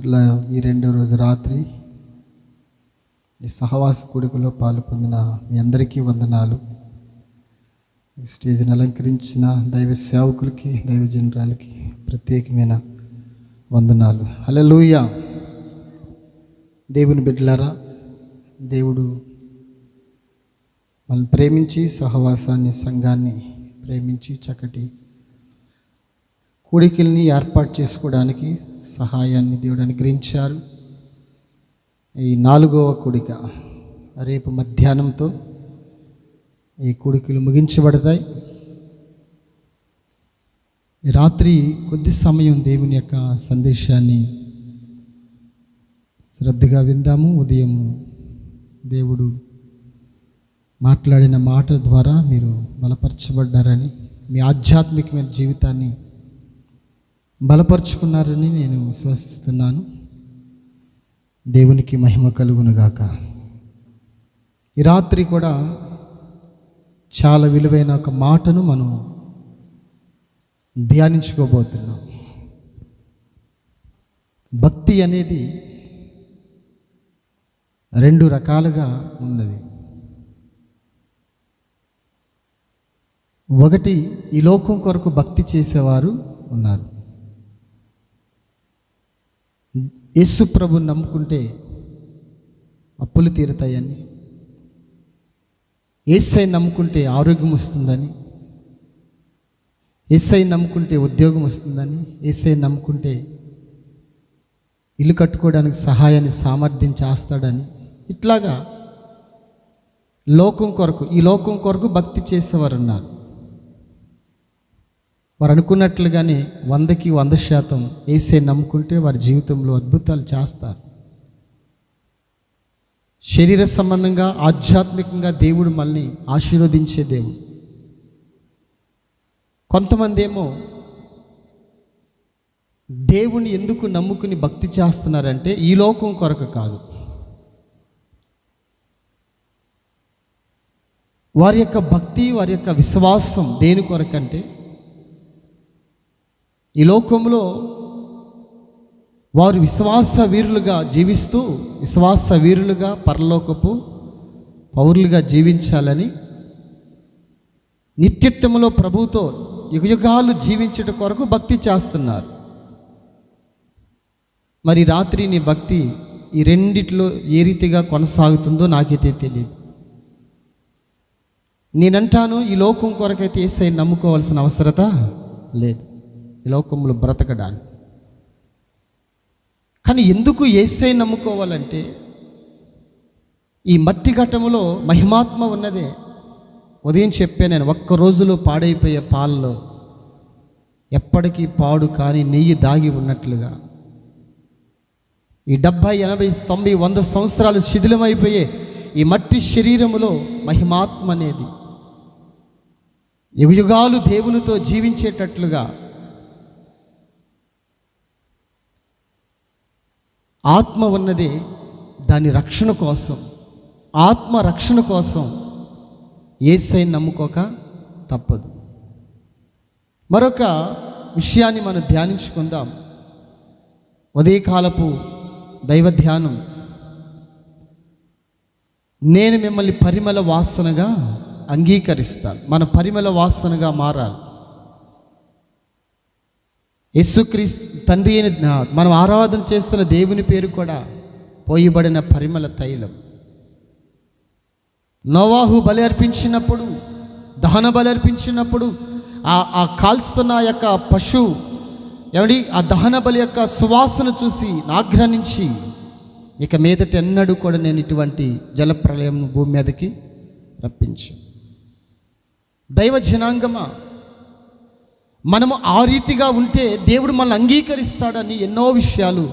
అట్లా ఈ రెండో రోజు రాత్రి ఈ సహవాస కూడికలో పాలు పొందిన మీ అందరికీ వందనాలు. స్టేజ్ని అలంకరించిన దైవ సేవకులకి, దైవ జనరాలకి ప్రత్యేకమైన వందనాలు. హల్లెలూయా. దేవుని బిడ్డలారా, దేవుడు మనల్ని ప్రేమించి సహవాసాన్ని, సంఘాన్ని ప్రేమించి చక్కటి కూడికల్ని ఏర్పాటు చేసుకోవడానికి సహాయాన్ని దేవుడు అనుగ్రహించారు. ఈ 4వ కూడిక రేపు మధ్యాహ్నంతో ఈ కూడికలు ముగించబడతాయి. ఈ రాత్రి కొద్ది సమయం దేవుని యొక్క సందేశాన్ని శ్రద్ధగా విందాము. ఉదయం దేవుడు మాట్లాడిన మాట ద్వారా మీరు బలపరచబడ్డారని, మీ ఆధ్యాత్మికమైన జీవితాన్ని బలపరుచుకున్నారని నేను విశ్వసిస్తున్నాను. దేవునికి మహిమ కలుగునుగాక. ఈ రాత్రి కూడా చాలా విలువైన ఒక మాటను మనం ధ్యానించుకోబోతున్నాం. భక్తి అనేది 2 రకాలుగా ఉన్నది. ఒకటి, ఈ లోకం కొరకు భక్తి చేసేవారు ఉన్నారు. యేసు ప్రభుని నమ్ముకుంటే అప్పులు తీరుతాయని, యేసై నమ్ముకుంటే ఆరోగ్యం వస్తుందని, యేసై నమ్ముకుంటే ఉద్యోగం వస్తుందని, యేసై నమ్ముకుంటే ఇల్లు కట్టుకోవడానికి సహాయాన్ని, సామర్థ్యం చేస్తాడని, ఇట్లాగా ఈ లోకం కొరకు భక్తి చేసేవారు ఉన్నారు. వారు అనుకున్నట్లుగానే 100కి 100% యేసే నమ్ముకుంటే వారి జీవితంలో అద్భుతాలు చేస్తారు. శరీర సంబంధంగా, ఆధ్యాత్మికంగా దేవుడు మనల్ని ఆశీర్వదించే దేవుడు. కొంతమంది ఏమో దేవుని ఎందుకు నమ్ముకుని భక్తి చేస్తున్నారంటే ఈ లోకం కొరకు కాదు. వారి యొక్క భక్తి, వారి యొక్క విశ్వాసం దేని కొరకంటే ఈ లోకంలో వారు విశ్వాస వీరులుగా జీవిస్తూ, విశ్వాస వీరులుగా పరలోకపు పౌరులుగా జీవించాలని, నిత్యత్వములో ప్రభువుతో యుగయుగాలు జీవించడం కొరకు భక్తి చేస్తున్నారు. మరి రాత్రి నీ భక్తి ఈ రెండిట్లో ఏ రీతిగా కొనసాగుతుందో నాకైతే తెలియదు. నేనంటాను, ఈ లోకం కొరకైతే యేసయ్యని నమ్ముకోవాల్సిన అవసరత లేదు ఈ లోకంలో బ్రతకడానికి. కానీ ఎందుకు యేసయ్యని నమ్ముకోవాలంటే ఈ మట్టి ఘట్టములో మహిమాత్మ ఉన్నదే. ఉదయం చెప్పాను నేను, ఒక్క రోజులో పాడైపోయే పాలలో ఎప్పటికీ పాడు కానీ నెయ్యి దాగి ఉన్నట్లుగా ఈ 70, 80, 90, 100 సంవత్సరాలు శిథిలమైపోయే ఈ మట్టి శరీరములో మహిమాత్మ అనేది యుగయుగాలు దేవునితో జీవించేటట్లుగా ఆత్మ ఉన్నది. దాని రక్షణ కోసం, ఆత్మ రక్షణ కోసం యేసయ్యని నమ్ముకోక తప్పదు. మరొక విషయాన్ని మనం ధ్యానించుకుందాం. ఉదయకాలపు దైవ ధ్యానం, నేను మిమ్మల్ని పరిమళ వాసనగా అంగీకరిస్తాను. మన పరిమళ వాసనగా మారాలి. యేసుక్రీస్తు తండ్రి అయిన మనం ఆరాధన చేస్తున్న దేవుని పేరు కూడా పోయబడిన పరిమళ తైలం. నోవాహు బలి అర్పించినప్పుడు, దహన బలి అర్పించినప్పుడు ఆ కాల్స్తున్న యొక్క పశువు ఆ దహన బలి యొక్క సువాసన చూసి ఆగ్రహించి, ఇక మీదట ఎన్నడూ కూడా నేను ఇటువంటి జలప్రలయం భూమి మీదకి రప్పించు. దైవ జనాంగమా, మనము ఆ రీతిగా ఉంటే దేవుడు మనల్ని అంగీకరిస్తాడని ఎన్నో విషయాలు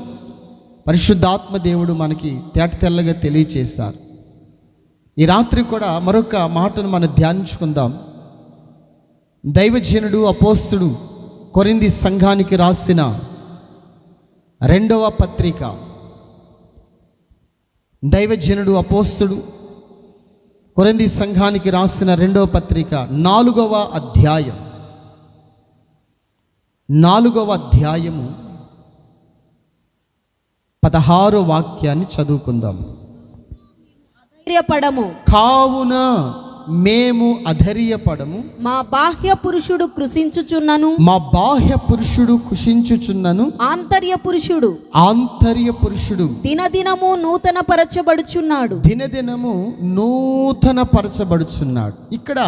పరిశుద్ధాత్మ దేవుడు మనకి తేటతెల్లగా తెలియచేశారు. ఈ రాత్రి కూడా మరొక మాటను మనం ధ్యానించుకుందాం. దైవజనుడు, అపోస్తుడు కొరింథీ సంఘానికి రాసిన 2వ పత్రిక, దైవజనుడు, అపోస్తుడు కొరింథీ సంఘానికి రాసిన 2వ పత్రిక 4వ అధ్యాయం 4వ అధ్యాయము 16 వాక్యాన్ని చదువుకుందాం. అధైర్యపడము, కావున మేము అధైర్యపడము, మా బాహ్య పురుషుడు కృషించుచున్నను, మా బాహ్య పురుషుడు కుషించుచున్నను, ఆంతర్య పురుషుడు ఆంతర్య పురుషుడు దినదినము నూతన పరచబడుచున్నాడు. దినదినము నూతన పరచబడుచున్నాడు. ఇక్కడ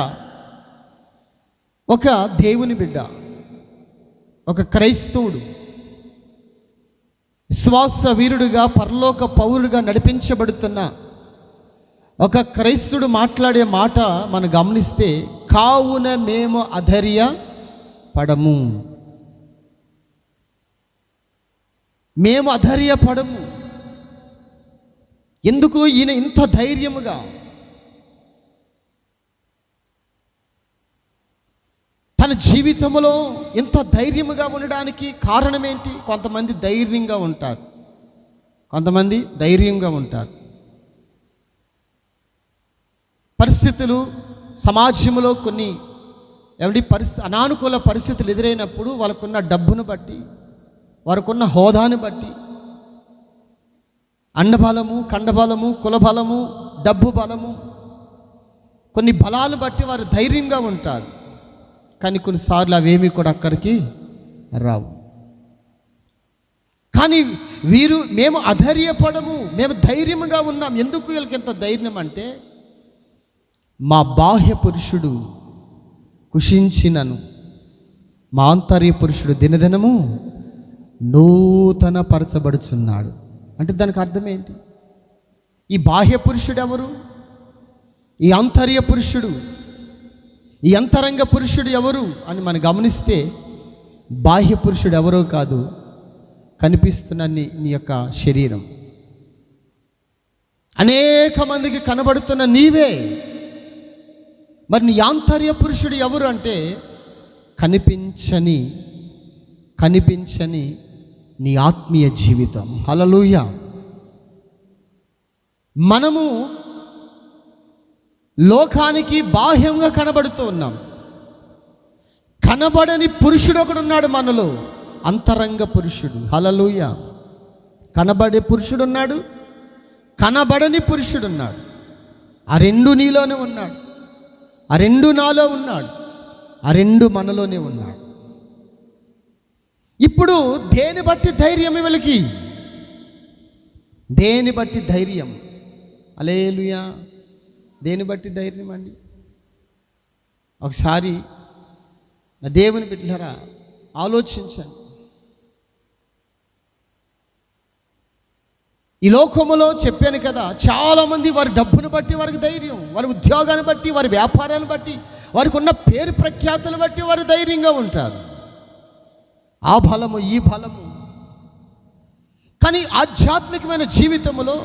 ఒక దేవుని బిడ్డ, ఒక క్రైస్తవుడు విశ్వాస వీరుడుగా పరలోక పౌరుడుగా నడిపించబడుతున్న ఒక క్రైస్తుడు మాట్లాడే మాట మనం గమనిస్తే, కావున మేము అధైర్య పడము, మేము అధైర్య పడము. ఎందుకు ఈయన ఇంత ధైర్యముగా, తన జీవితంలో ఇంత ధైర్యముగా ఉండడానికి కారణం ఏంటి? కొంతమంది ధైర్యంగా ఉంటారు, కొంతమంది ధైర్యంగా ఉంటారు. పరిస్థితులు సమాజంలో కొన్ని అనానుకూల పరిస్థితులు ఎదురైనప్పుడు వాళ్ళకున్న డబ్బును బట్టి, వారికున్న హోదాను బట్టి, అండబలము, కండబలము, కులబలము, డబ్బు బలము, కొన్ని బలాలు బట్టి వారు ధైర్యంగా ఉంటారు. కానీ కొన్నిసార్లు అవేమీ కూడా అక్కడికి రావు. కానీ వీరు మేము అధైర్యపడము, మేము ధైర్యముగా ఉన్నాం. ఎందుకు వీళ్ళకి ఎంత ధైర్యం అంటే, మా బాహ్య పురుషుడు కుషించినను, మా ఆంతర్య పురుషుడు దినదినము నూతన పరచబడుచున్నాడు. అంటే దానికి అర్థం ఏంటి? ఈ బాహ్య పురుషుడు ఎవరు? ఈ ఆంతర్య పురుషుడు, ఈ అంతరంగ పురుషుడు ఎవరు అని మనం గమనిస్తే, బాహ్య పురుషుడు ఎవరో కాదు, కనిపిస్తున్న నీ యొక్క శరీరం. అనేక మందికి కనబడుతున్న నీవే. మరి నీ ఆంతర్య పురుషుడు ఎవరు అంటే, కనిపించని నీ ఆత్మీయ జీవితం. హల్లెలూయా. మనము లోకానికి బాహ్యంగా కనబడుతూ ఉన్నాం. కనబడని పురుషుడు ఒకడు ఉన్నాడు మనలో, అంతరంగ పురుషుడు. హల్లెలూయా. కనబడే పురుషుడు ఉన్నాడు, కనబడని పురుషుడు ఉన్నాడు. ఆ రెండు నీలోనే ఉన్నాడు, ఆ రెండు నాలో ఉన్నాడు, ఆ రెండు మనలోనే ఉన్నాడు. ఇప్పుడు దేని బట్టి ధైర్యం వీళ్ళకి? దేని బట్టి ధైర్యం? హల్లెలూయా. దేని బట్టి ధైర్యం అండి? ఒకసారి నా దేవుని బిడ్డలారా ఆలోచించండి. ఈ లోకములో చెప్పాను కదా, చాలామంది వారి డబ్బును బట్టి వారికి ధైర్యం, వారి ఉద్యోగాన్ని బట్టి, వారి వ్యాపారాన్ని బట్టి, వారికి ఉన్న పేరు ప్రఖ్యాతులు బట్టి వారు ధైర్యంగా ఉంటారు. ఆ బలము, ఈ బలము. కానీ ఆధ్యాత్మికమైన జీవితంలో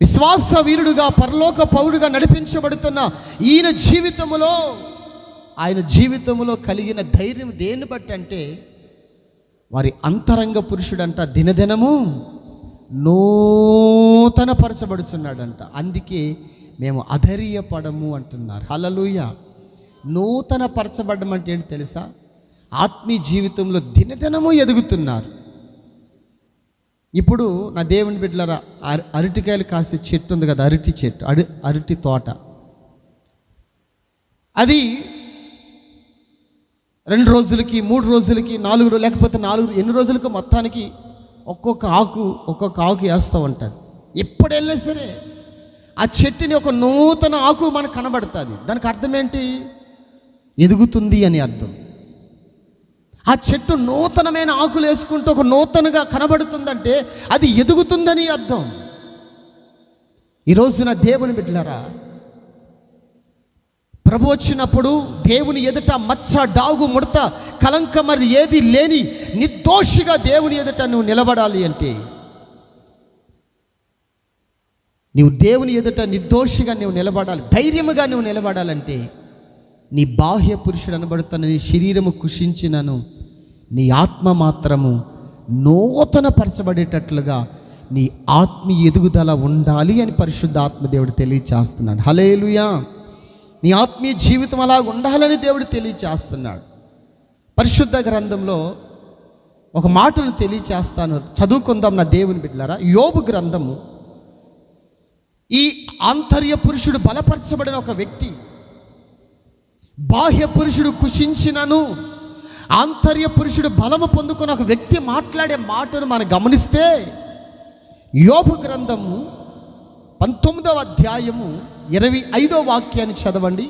విశ్వాస వీరుడుగా పరలోక పౌరుడుగా నడిపించబడుతున్న ఈయన జీవితంలో, ఆయన జీవితంలో కలిగిన ధైర్యం దేన్ని బట్టి అంటే, వారి అంతరంగ పురుషుడంట దినదినము నూతన పరచబడుచున్నాడంట. అందుకే మేము అధైర్యపడము అంటున్నారు. హల్లెలూయా. నూతన పరచబడడం అంటే ఏంటి తెలుసా? ఆత్మీయ జీవితంలో దినదినము ఎదుగుతున్నారు. ఇప్పుడు నా దేవుని బిడ్డలారా, అరటికాయలు కాసే చెట్టు ఉంది కదా, అరటి చెట్టు, అరటి తోట. అది 2 రోజులకి, 3 రోజులకి, 4 రోజులు, లేకపోతే 4 ఎన్ని రోజులకు మొత్తానికి ఒక్కొక్క ఆకు వేస్తూ ఉంటుంది. ఎప్పుడు వెళ్ళినా సరే ఆ చెట్టుని ఒక నూతన ఆకు మనకు కనబడుతుంది. దానికి అర్థం ఏంటి? ఎదుగుతుంది అని అర్థం. ఆ చెట్టు నూతనమైన ఆకులు వేసుకుంటూ ఒక నూతనగా కనబడుతుందంటే అది ఎదుగుతుందని అర్థం. ఈరోజు నా దేవుని బిడ్డలారా, ప్రభు వచ్చినప్పుడు దేవుని ఎదుట మచ్చ, డాగు, ముడత, కలంక మరి ఏది లేని నిర్దోషిగా దేవుని ఎదుట నువ్వు నిలబడాలి అంటే, నీవు దేవుని ఎదుట నిర్దోషిగా నువ్వు నిలబడాలి, ధైర్యముగా నువ్వు నిలబడాలంటే, నీ బాహ్య పురుషుడు అనబడుతున్న నీ శరీరము కుషించినను నీ ఆత్మ మాత్రము నూతన పరచబడేటట్లుగా నీ ఆత్మీయ ఎదుగుదల ఉండాలి అని పరిశుద్ధ ఆత్మదేవుడు తెలియచేస్తున్నాడు. హల్లెలూయా. నీ ఆత్మీయ జీవితం అలా ఉండాలని దేవుడు తెలియచేస్తున్నాడు. పరిశుద్ధ గ్రంథంలో ఒక మాటను తెలియచేస్తాను, చదువుకుందాం నా దేవుని బిడ్డలారా. యోబు గ్రంథము, ఈ ఆంతర్య పురుషుడు బలపరచబడిన ఒక వ్యక్తి, బాహ్య పురుషుడు కుషించినను ఆంతర్య పురుషుడు బలము పొందుకున్న ఒక వ్యక్తి మాట్లాడే మాటను మనం గమనిస్తే, యోబు గ్రంథము 19వ అధ్యాయము 25వ వాక్యాన్ని చదవండి.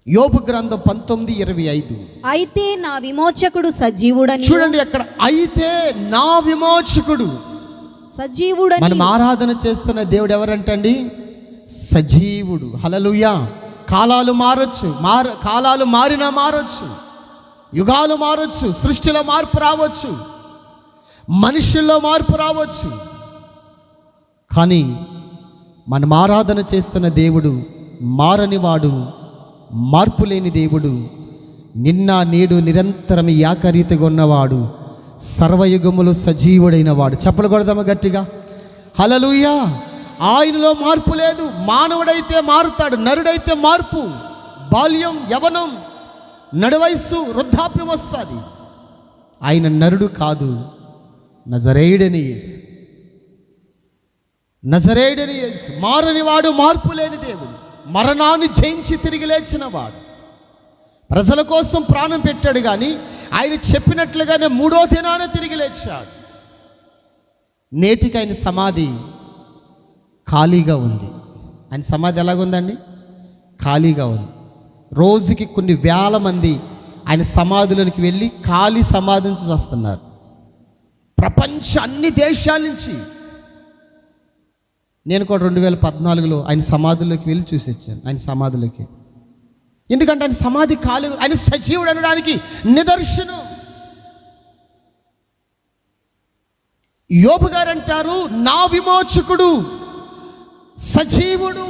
యోబు గ్రంథం 19:25. అయితే నా విమోచకుడు సజీవుడని. చూడండి అక్కడ, అయితే నా విమోచకుడు సజీవుడని. మనం ఆరాధన చేస్తున్న దేవుడు ఎవరంటండి? సజీవుడు. హల్లెలూయా. కాలాలు మారొచ్చు, కాలాలు మారినా మారొచ్చు, యుగాలు మారొచ్చు, సృష్టిలో మార్పు రావచ్చు, మనుషుల్లో మార్పు రావచ్చు, కానీ మనం ఆరాధన చేస్తున్న దేవుడు మారనివాడు, మార్పు లేని దేవుడు, నిన్న నేడు నిరంతరం ఏకరీతిగా ఉన్నవాడు, సర్వయుగములు సజీవుడైన వాడు. చప్పలు కొడదామా గట్టిగా? హల్లెలూయా. ఆయనలో మార్పు లేదు. మానవుడైతే మారుతాడు, నరుడైతే మార్పు, బాల్యం, యవనం, నడువయస్సు, వృద్ధాప్యం వస్తుంది. ఆయన నరుడు కాదు, నజరేయుడని యేసు. నజరేయుడని యేసు మారనివాడు, మార్పు లేని దేవుడు, మరణాన్ని జయించి తిరిగి లేచిన వాడు, ప్రజల కోసం ప్రాణం పెట్టాడు, కానీ ఆయన చెప్పినట్లుగానే 3వ దినాన తిరిగి లేచాడు. నేటికి ఆయన సమాధి ఖాళీగా ఉంది. ఆయన సమాధి ఎలాగుందండి? ఖాళీగా ఉంది. రోజుకి కొన్ని వేల మంది ఆయన సమాధిలోనికి వెళ్ళి ఖాళీ సమాధి నుంచి వస్తున్నారు. ప్రపంచ అన్ని దేశాల నుంచి. నేను కూడా 2014లో ఆయన సమాధిలోకి వెళ్ళి చూసి వచ్చాను. ఆయన సమాధిలోకి, ఎందుకంటే ఆయన సమాధి ఖాళీ, ఆయన సజీవుడు అనడానికి నిదర్శనం. యోబు గారు అంటారు, నా విమోచకుడు సజీవుడు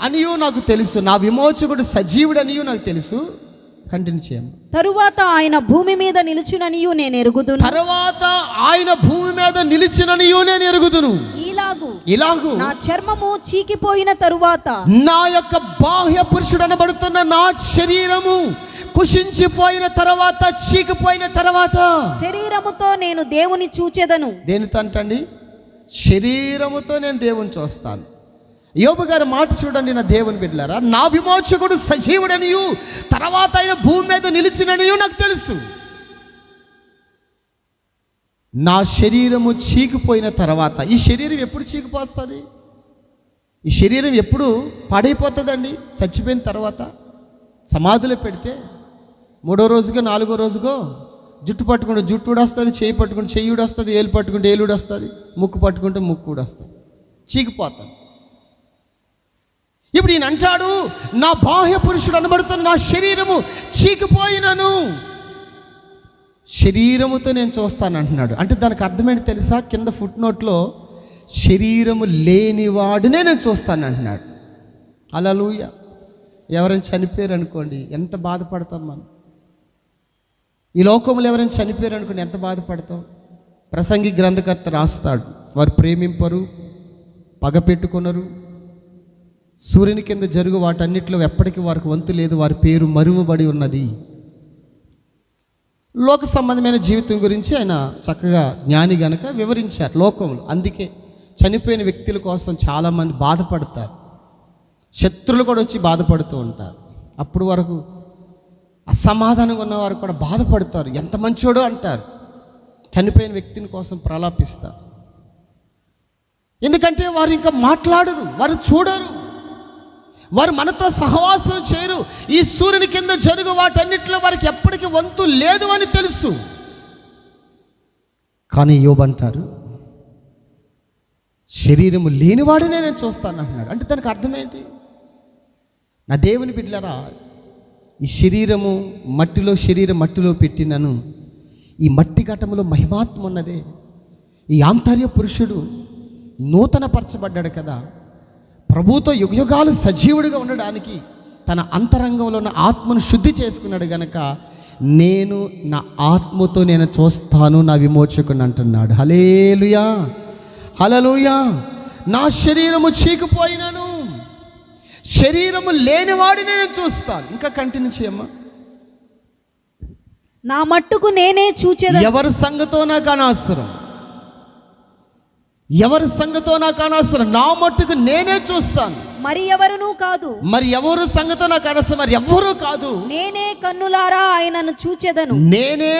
అనియు నాకు తెలుసు, నా విమోచకుడు సజీవుడు అనియు నాకు తెలుసు. కంటిన్యూ చేయండి. తరువాత ఆయన భూమి మీద నిలుచుననియు నేను ఎరుగుదును. తరువాత ఆయన భూమి మీద నిలిచిననియు నేను ఎరుగుదును. ఇలాగు నా చర్మము చీకిపోయిన తరువాత, నా యొక్క బాహ్య పురుషుడు అనబడుతున్న నా శరీరము కుషించిపోయిన తర్వాత, చీకిపోయిన తర్వాత, శరీరముతో నేను దేవుని చూచెదను. దేనితో అంటండి? శరీరముతో నేను దేవుని చూస్తాను. యోబు గారి మాట చూడండి నా దేవుని బిడ్డలారా. నా విమోచకుడు సజీవుడనియు తర్వాత ఆయన భూమి మీద నిలిచిననియు నాకు తెలుసు. నా శరీరము చీకిపోయిన తర్వాత, ఈ శరీరం ఎప్పుడు చీకిపోస్తుంది? ఈ శరీరం ఎప్పుడు పాడైపోతుందండి? చచ్చిపోయిన తర్వాత సమాధిలో పెడితే 3వ రోజుకో 4వ రోజుకో జుట్టు పట్టుకుంటే జుట్టు వస్తుంది, చేయి పట్టుకుంటే చెయ్యుడు వస్తుంది, ఏలు పట్టుకుంటే ఏలుడు వస్తుంది, ముక్కు పట్టుకుంటే ముక్కు కూడా వస్తుంది, చీకిపోతుంది. ఇప్పుడు ఈయన అంటాడు, నా బాహ్య పురుషుడు అనబడుతున్న నా శరీరము చీకిపోయినను శరీరముతో నేను చూస్తాను అంటున్నాడు. అంటే దానికి అర్థమేంటి తెలుసా? కింద ఫుట్ నోట్లో శరీరము లేనివాడునే నేను చూస్తాను అంటున్నాడు. హల్లెలూయా. ఎవరైనా చనిపోయారు అనుకోండి, ఎంత బాధపడతాం మనం. ఈ లోకంలో ఎవరైనా చనిపోయారు అనుకోండి, ఎంత బాధపడతాం. ప్రసంగి గ్రంథకర్త రాస్తాడు, వారు ప్రేమింపరు, పగ పెట్టుకున్నారు, సూర్యుని కింద జరుగు వాటన్నిటిలో ఎప్పటికీ వారికి వంతు లేదు, వారి పేరు మరువబడి ఉన్నది. లోక సంబంధమైన జీవితం గురించి ఆయన చక్కగా జ్ఞాని గనక వివరించారు లోకంలో. అందుకే చనిపోయిన వ్యక్తుల కోసం చాలామంది బాధపడతారు, శత్రులు కూడా వచ్చి బాధపడుతూ ఉంటారు. అప్పుడు వరకు అసమాధానంగా ఉన్నవారు కూడా బాధపడతారు, ఎంత మంచోడో అంటారు, చనిపోయిన వ్యక్తిని కోసం ప్రలాపిస్తారు. ఎందుకంటే వారు ఇంకా మాట్లాడరు, వారు చూడరు, వారు మనతో సహవాసం చేయరు. ఈ సూర్యుని కింద జరుగు వాటన్నిటిలో వారికి ఎప్పటికీ వంతు లేదు అని తెలుసు. కానీ యోబు అంటారు, శరీరము లేనివాడినే నేను చూస్తాను అంటున్నాడు. అంటే దానికి అర్థం ఏంటి? నా దేవుని బిడ్డలారా, ఈ శరీరము శరీరం మట్టిలో పెట్టినను ఈ మట్టి ఘటములో మహిమాత్మ ఉన్నదే. ఈ ఆంతర్య పురుషుడు నూతన పరచబడ్డాడు కదా, ప్రభుతో యుగయుగాలు సజీవుడిగా ఉండడానికి తన అంతరంగంలో ఉన్న ఆత్మను శుద్ధి చేసుకున్నాడు గనక, నేను నా ఆత్మతో నేను చూస్తాను నా విమోచకుని అంటున్నాడు. హల్లెలూయా, హల్లెలూయా. నా శరీరము చీకిపోయినను శరీరము లేనివాడిని నేను చూస్తాను. ఇంకా కంటిన్యూ చేయమ్మా. నా మట్టుకు నేనే చూచెదను. ఎవరి సంగతో నాకు అనవసరం, ఎవరి సంగతో నాకు అనవసరం, నా మట్టుకు నేనే చూస్తాను. మరి ఎవరునూ కాదు. మరి ఎవరు సంగతో నాకు అనవసరం, మరి ఎవరు కాదు. నేనే కన్నులారా ఆయనను చూచెదను. నేనే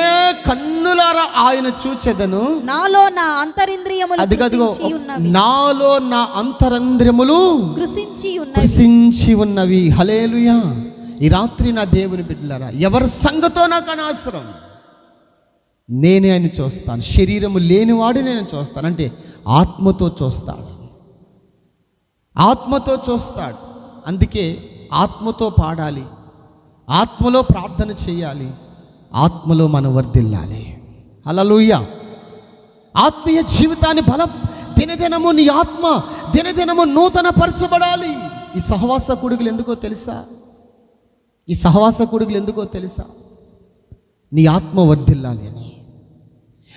కన్నులారా ఆయన చూచెదను. నాలో నా అంతరింద్రియములు కృషించి ఉన్నవి. నాలో నా అంతరంద్రియములు కృషించి ఉన్నవి. హల్లెలూయా. ఈ రాత్రి నా దేవుని బిడ్డలారా, ఎవరి సంగతో నాకు అనవసరం, నేనే ఆయన చూస్తాను. శరీరము లేనివాడు నేను చూస్తాను, అంటే ఆత్మతో చూస్తాడు, ఆత్మతో చూస్తాడు. అందుకే ఆత్మతో పాడాలి, ఆత్మలో ప్రార్థన చేయాలి, ఆత్మలో మనం వర్ధిల్లాలి. హల్లెలూయా. ఆత్మీయ జీవితాన్ని బలం దినదినము నీ ఆత్మ దినదినము నూతన పరచబడాలి. ఈ సహవాస కూడుకులు ఎందుకో తెలుసా? ఈ సహవాస కూడుకులు ఎందుకో తెలుసా? నీ ఆత్మ వర్ధిల్లాలి అని,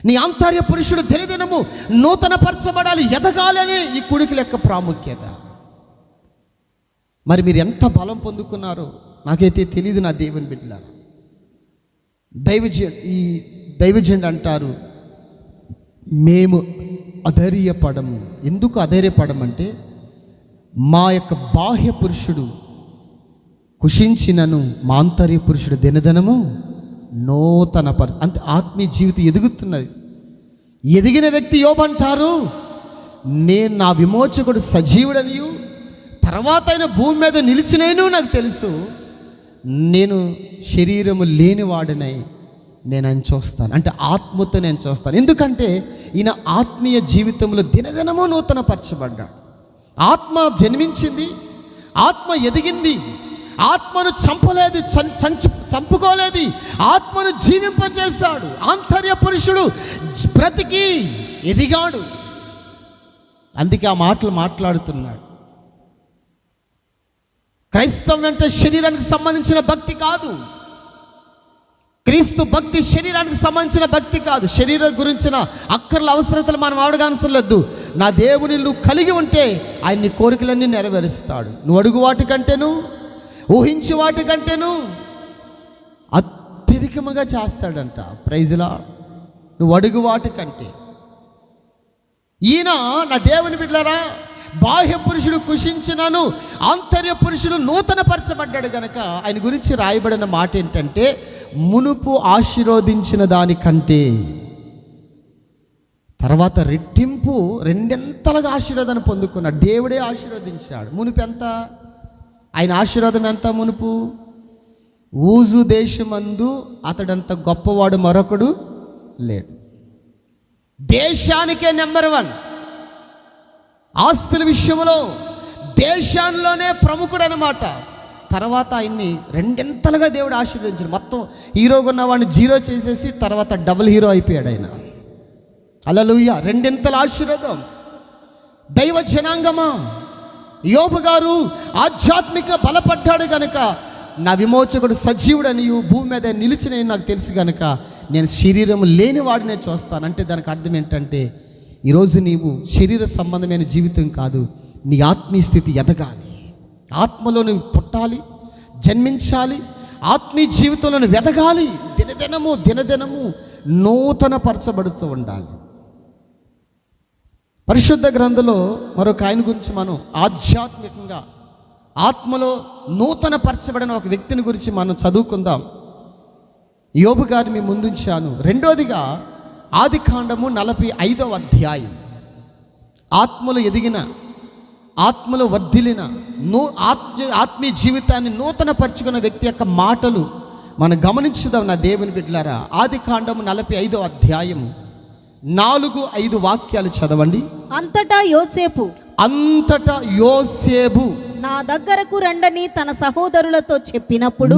నీ ఆంతర్య పురుషుడు దినదినము నూతన పరచబడాలి, ఎదగాలి అని ఈ కూడికల యొక్క ప్రాముఖ్యత. మరి మీరు ఎంత బలం పొందుకున్నారో నాకైతే తెలియదు నా దేవుని బిడ్డలారా. దైవజనుడు అంటారు, మేము అధైర్యపడము. ఎందుకు అధైర్యపడమంటే మా యొక్క బాహ్య పురుషుడు కుషించినను మా ఆంతర్య పురుషుడు దినదినము నూతన అంటే ఆత్మీయ జీవితం ఎదుగుతున్నది. ఎదిగిన వ్యక్తి యోబు అంటారు, నేను నా విమోచకుడు సజీవుడనియు తర్వాత ఆయన భూమి మీద నిలిచినేను నాకు తెలుసు, నేను శరీరము లేనివాడినై నేను ఆయన చూస్తాను, అంటే ఆత్మతో నేను చూస్తాను. ఎందుకంటే ఈయన ఆత్మీయ జీవితంలో దినదినము నూతన పరచబడ్డాడు. ఆత్మ జన్మించింది, ఆత్మ ఎదిగింది, ఆత్మను చంపలేదు, చంపుకోలేదు, ఆత్మను జీవింపజేశాడు. ఆంతర్య పురుషుడు బ్రతికి ఎదిగాడు. అందుకే ఆ మాటలు మాట్లాడుతున్నాడు. క్రైస్తవం అంటే శరీరానికి సంబంధించిన భక్తి కాదు. క్రీస్తు భక్తి శరీరానికి సంబంధించిన భక్తి కాదు. శరీరం గురించిన అక్కర్ల అవసరతలు మనం అవగాహన లేదు. నా దేవుని నువ్వు కలిగి ఉంటే ఆయన నీ కోరికలన్నీ నెరవేరుస్తాడు. నువ్వు అడుగు వాటికంటేను ఊహించే వాటికంటేను అత్యధికముగా చేస్తాడంట. ప్రైజ్లా. నువ్వు అడుగు వాటికంటే. ఈయన నా దేవుని బిడ్డలారా, బాహ్య పురుషుడు కుషించినను ఆంతర్య పురుషుడు నూతన పరచబడ్డాడు గనక ఆయన గురించి రాయబడిన మాట ఏంటంటే, మునుపు ఆశీర్వదించిన దానికంటే తర్వాత రెట్టింపు రెండెంతలుగా ఆశీర్వాదాన్ని పొందుకున్నాడు. దేవుడే ఆశీర్వదించాడు. మునుపు ఎంత? ఆయన ఆశీర్వాదం ఎంత? మునుపు ఊజు దేశమందు అతడంత గొప్పవాడు మరొకడు లేడు. దేశానికే నెంబర్ 1 ఆస్తుల విషయంలో, దేశాల్లోనే ప్రముఖుడు అనమాట. తర్వాత ఆయన్ని రెండింతలుగా దేవుడు ఆశీర్వదించాడు. మొత్తం హీరోగా ఉన్నవాడిని 0 చేసేసి తర్వాత డబుల్ హీరో అయిపోయాడు ఆయన. హల్లెలూయా. రెండింతల ఆశీర్వాదం. దైవ జనాంగమా, యోబు గారు ఆధ్యాత్మిక బలపడ్డాడు కనుక నా విమోచకుడు సజీవుడని భూమి మీద నిలిచిన నాకు తెలుసు కనుక నేను శరీరం లేని వాడినే చూస్తాను. అంటే దానికి అర్థం ఏంటంటే, ఈరోజు నీవు శరీర సంబంధమైన జీవితం కాదు, నీ ఆత్మీయ స్థితి ఎదగాలి. ఆత్మలో నువ్వు పుట్టాలి, జన్మించాలి, ఆత్మీయ జీవితంలో నువ్వు ఎదగాలి. దినదినము నూతన పరచబడుతూ ఉండాలి. పరిశుద్ధ గ్రంథంలో మరొక ఆయన గురించి మనం ఆధ్యాత్మికంగా ఆత్మలో నూతన పరచబడిన ఒక వ్యక్తిని గురించి మనం చదువుకుందాం. యోబు గారిని మీ ముందుంచాను. రెండోదిగా ఆదికాండము 45వ అధ్యాయం. ఆత్మలో ఎదిగిన, ఆత్మలో వర్ధిల్లిన, ఆత్మీయ జీవితాన్ని నూతన పరుచుకున్న వ్యక్తి యొక్క మాటలు మనం గమనించుదాం నా దేవుని బిడ్డలారా. ఆదికాండము 45వ అధ్యాయం 4-5 వాక్యాలు చదవండి. అంతటా యోసేపు నా దగ్గరకు రండని తన సహోదరులతో చెప్పినప్పుడు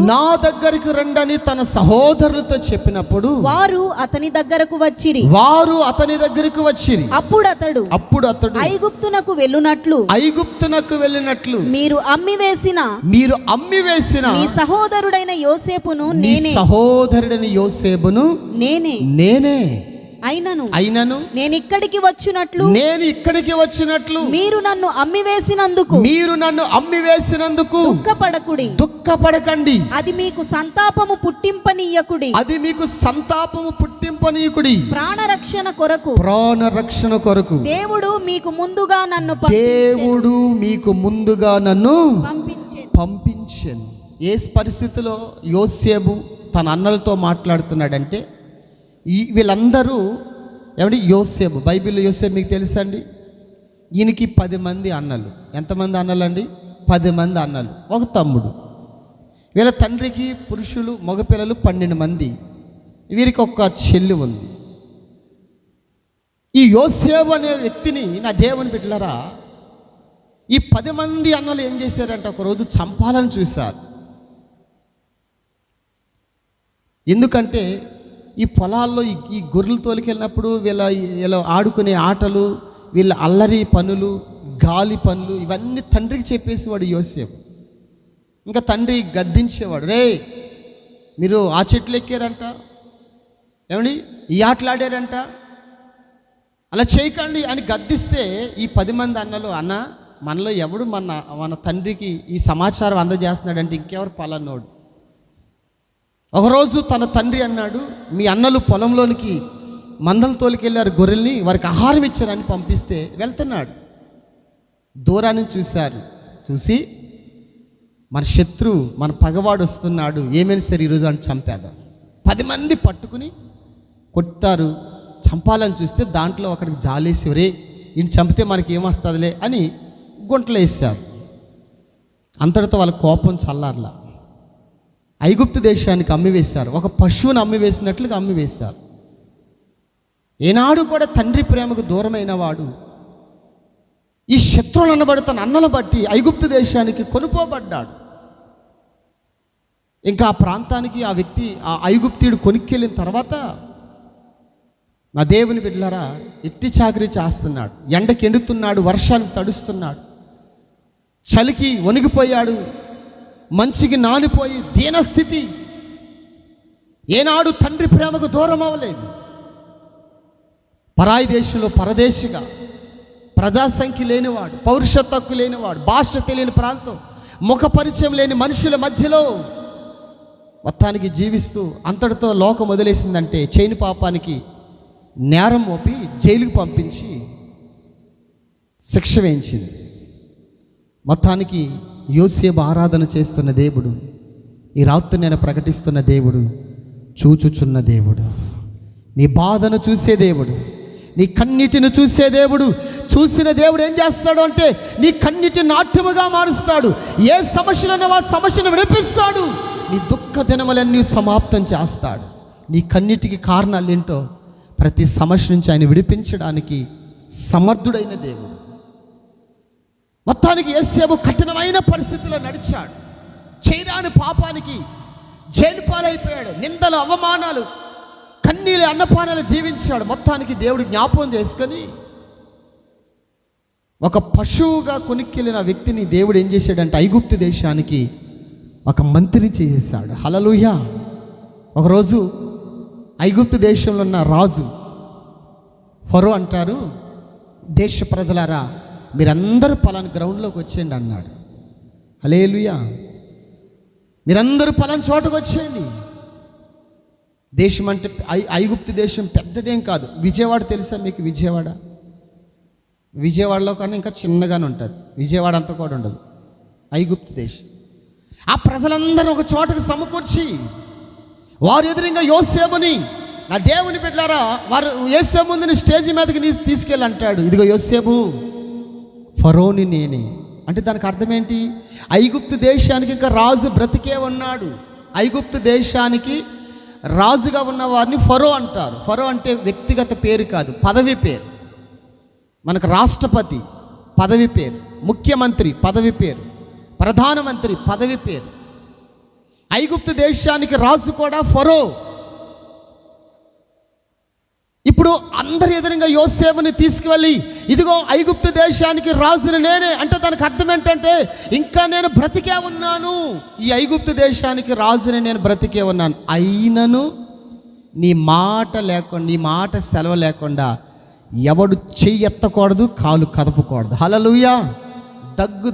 వారు అతని దగ్గరకు వచ్చిరి. అప్పుడు అతడు ఐగుప్తునకు వెళ్ళునట్లు మీరు అమ్మి వేసిన మీ సహోదరుడైన యోసేపును నేనే అయినను నేను ఇక్కడికి వచ్చినట్లు మీరు నన్ను అమ్మివేసినందుకు దుఃఖపడకండి. అది మీకు సంతాపము పుట్టింపనీయకుడి. ప్రాణరక్షణ కొరకు దేవుడు మీకు ముందుగా నన్ను పంపించాను. ఏ పరిస్థితిలో యోసేపు తన అన్నలతో మాట్లాడుతున్నాడంటే, వీళ్ళందరూ యోసేపు, బైబిల్లో యోసేపు మీకు తెలుసండి, ఈయనకి 10 మంది అన్నలు. ఎంతమంది అన్నలు అండి? 10 మంది అన్నలు, ఒక తమ్ముడు. వీళ్ళ తండ్రికి పురుషులు మగపిల్లలు 12 మంది. వీరికి ఒక చెల్లి ఉంది. ఈ యోసేపు అనే వ్యక్తిని, నా దేవుని బిడ్డలారా, ఈ 10 మంది అన్నలు ఏం చేశారంటే ఒకరోజు చంపాలని చూశారు. ఎందుకంటే ఈ పొలాల్లో ఈ గొర్రెలు తోలికెళ్ళినప్పుడు వీళ్ళ ఆడుకునే ఆటలు, వీళ్ళ అల్లరి పనులు, గాలి పనులు ఇవన్నీ తండ్రికి చెప్పేసేవాడు యోసేపు. ఇంకా తండ్రి గద్దించేవాడు, రే మీరు ఆ చెట్లు ఎక్కారంట, ఏమండి ఈ ఆటలాడారంట, అలా చేయకండి అని గద్దిస్తే ఈ 10 మంది అన్నలు, అన్న మనలో ఎవడు మన తండ్రికి ఈ సమాచారం అందజేస్తున్నాడంటే ఇంకెవరు పలానోడు. ఒకరోజు తన తండ్రి అన్నాడు, మీ అన్నలు పొలంలోనికి మందలు తోలికెళ్ళారు, గొర్రెల్ని, వారికి ఆహారం ఇచ్చారని పంపిస్తే వెళ్తున్నాడు. దూరాన్ని చూసి మన శత్రువు, మన పగవాడు వస్తున్నాడు, ఏమైనా సరే ఈరోజు అని చంపేద్దాం. 10 మంది పట్టుకుని కొట్టారు. చంపాలని చూస్తే దాంట్లో ఒకడికి జాలేసి, రే ఈయన చంపితే మనకి ఏమొస్తుందిలే అని గుంటలు వేసారు. అంతటితో వాళ్ళ కోపం చల్లార్లా. ఐగుప్తు దేశానికి అమ్మివేశారు. ఒక పశువును అమ్మివేసినట్లుగా అమ్మివేశారు. ఏనాడు కూడా తండ్రి ప్రేమకు దూరమైన వాడు ఈ శత్రువులు అనబడి తన అన్నల బట్టి ఐగుప్తు దేశానికి కొనుపోబడ్డాడు. ఇంకా ఆ ప్రాంతానికి ఆ వ్యక్తి, ఆ ఐగుప్తీయుడు కొనుక్కెళ్ళిన తర్వాత, నా దేవుని బిడ్డలారా, ఎట్టి చాకరీ చేస్తున్నాడు, ఎండకి ఎండుతున్నాడు, వర్షానికి తడుస్తున్నాడు, చలికి వణిగిపోయాడు, మంచికి నానిపోయి దీనస్థితి. ఏనాడు తండ్రి ప్రేమకు దూరం అవ్వలేదు. పరాయి దేశంలో పరదేశిగా, ప్రజాసంఖ్య లేనివాడు, పౌరుషత్వం లేనివాడు, భాష తెలియని ప్రాంతం, ముఖ పరిచయం లేని మనుషుల మధ్యలో మొత్తానికి జీవిస్తూ అంతటితో లోకం వదిలేసిందంటే చేయని పాపానికి నేరం మోపి జైలుకు పంపించి శిక్ష వేయించింది. మొత్తానికి యోసేపు ఆరాధన చేస్తున్న దేవుడు, ఈ రాత్రి నేను ప్రకటిస్తున్న దేవుడు, చూచుచున్న దేవుడు, నీ బాధను చూసే దేవుడు, నీ కన్నీటిని చూసే దేవుడు. చూసిన దేవుడు ఏం చేస్తాడు అంటే నీ కన్నీటి నాట్యముగా మారుస్తాడు. ఏ సమస్యలను ఆ సమస్యను విడిపిస్తాడు. నీ దుఃఖ దినములన్నీ సమాప్తం చేస్తాడు. నీ కన్నీటికి కారణాలు ఏంటో ప్రతి సమస్య నుంచి ఆయన విడిపించడానికి సమర్థుడైన దేవుడు. మొత్తానికి యోసేపు కఠినమైన పరిస్థితుల్లో నడిచాడు. చేయరాని పాపానికి జైలు పాలైపోయాడు. నిందలు, అవమానాలు, కన్నీళ్ళు, అన్నపానాలు జీవించాడు. మొత్తానికి దేవుడు జ్ఞాపకం చేసుకొని ఒక పశువుగా కొనుక్కెళ్ళిన వ్యక్తిని దేవుడు ఏం చేశాడంటే ఐగుప్తు దేశానికి ఒక మంత్రిని చేసేసాడు. హల్లెలూయా. ఒకరోజు ఐగుప్తు దేశంలో ఉన్న రాజు, ఫరో అంటారు, దేశ ప్రజలారా మీరందరూ పలానా గ్రౌండ్లోకి వచ్చేయండి అన్నాడు. హల్లెలూయా. మీరందరూ పలానా చోటకు వచ్చేయండి. దేశం అంటే ఐగుప్తు దేశం పెద్దదేం కాదు. విజయవాడ తెలుసా మీకు? విజయవాడలో కన్నా ఇంకా చిన్నగానే ఉంటుంది. విజయవాడ అంతా కూడా ఉండదు. ఐగుప్తు దేశం. ఆ ప్రజలందరూ ఒక చోటకు సమకూర్చి వారు ఎదురుగా యోసేపుని, నా దేవుని బిడ్డలారా, వారు యోసేపు ముందుని స్టేజ్ మీదకి తీసుకెళ్ళి అంటాడు, ఇదిగో యోసేపు, ఫరోని నేనే. అంటే దానికి అర్థం ఏంటి? ఐగుప్తు దేశానికి ఇంకా రాజు బ్రతికే ఉన్నాడు. ఐగుప్తు దేశానికి రాజుగా ఉన్న వారిని ఫరో అంటారు. ఫరో అంటే వ్యక్తిగత పేరు కాదు, పదవి పేరు. మనకు రాష్ట్రపతి పదవి పేరు, ముఖ్యమంత్రి పదవి పేరు, ప్రధానమంత్రి పదవి పేరు. ఐగుప్తు దేశానికి రాజు కూడా ఫరో. ఇప్పుడు అందరి ఎదురుగా యోసేపుని తీసుకువెళ్ళి, ఇదిగో ఐగుప్తు దేశానికి రాజుని నేనే అంటే దానికి అర్థం ఏంటంటే ఇంకా నేను బ్రతికే ఉన్నాను. ఈ ఐగుప్తు దేశానికి రాజుని నేను బ్రతికే ఉన్నాను. అయినను నీ మాట సెలవు లేకుండా ఎవడు చెయ్యి ఎత్తకూడదు, కాలు కదపకూడదు. హల్లెలూయా.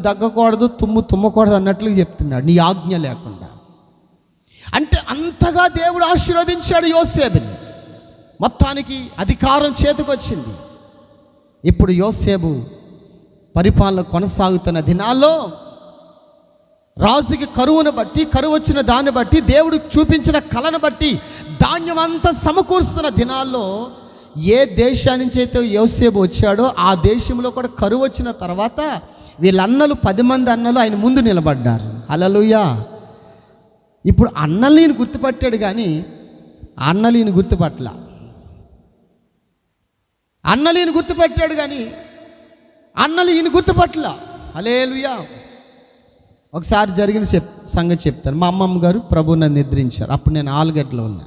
దగ్గకూడదు, తుమ్మకూడదు అన్నట్లు చెప్తున్నాడు, నీ ఆజ్ఞ లేకుండా. అంటే అంతగా దేవుడు ఆశీర్వదించాడు యోసేపుని. మొత్తానికి అధికారం చేతికొచ్చింది. ఇప్పుడు యోసేపు పరిపాలన కొనసాగుతున్న దినాల్లో రాజుకి కరువు వచ్చిన దాన్ని బట్టి, దేవుడు చూపించిన కళను బట్టి ధాన్యం అంతా సమకూరుస్తున్న దినాల్లో ఏ దేశాన్ని నుంచి అయితే యోసేపు వచ్చాడో ఆ దేశంలో కూడా కరువు వచ్చిన తర్వాత వీళ్ళ అన్నలు 10 మంది అన్నలు ఆయన ముందు నిలబడ్డారు. హల్లెలూయా. ఇప్పుడు అన్నలు ఈయన గుర్తుపట్టాడు, కానీ అన్నలు ఈయన గుర్తుపట్టలా. అన్నలు ఈయన గుర్తుపట్టాడు, కానీ అన్నలు ఈయన గుర్తుపట్టలా. హల్లెలూయా. ఒకసారి జరిగిన సంగతి చెప్తాను. మా అమ్మమ్మ గారు ప్రభు నన్ను నిద్రించారు. అప్పుడు నేను ఆలుగడ్డలో ఉన్నా.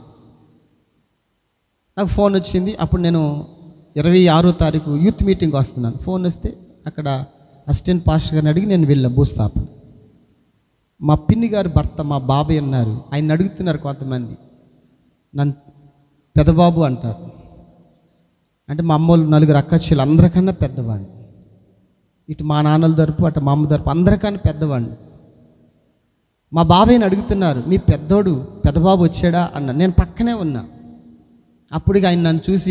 నాకు ఫోన్ వచ్చింది. అప్పుడు నేను 26వ తారీఖు యూత్ మీటింగ్ వస్తున్నాను. ఫోన్ వస్తే అక్కడ అసిస్టెంట్ పాస్టర్ గారిని అడిగి నేను వెళ్ళా భూస్థాపన. మా పిన్ని గారు భర్త మా బాబాయ్ అన్నారు. ఆయన అడుగుతున్నారు కొంతమంది, నన్ను పెద్దబాబు అంటారు. అంటే మా అమ్మోళ్ళు 4 అక్కచెల్లెలు, అందరికన్నా పెద్దవాడిని. ఇటు మా నాన్నల తరపు, అటు మా అమ్మ తరపు అందరికన్నా పెద్దవాడిని. మా బాబాయ్ని అడుగుతున్నారు, మీ పెద్దబాబు వచ్చాడా అన్న. నేను పక్కనే ఉన్నా. అప్పటికి ఆయన నన్ను చూసి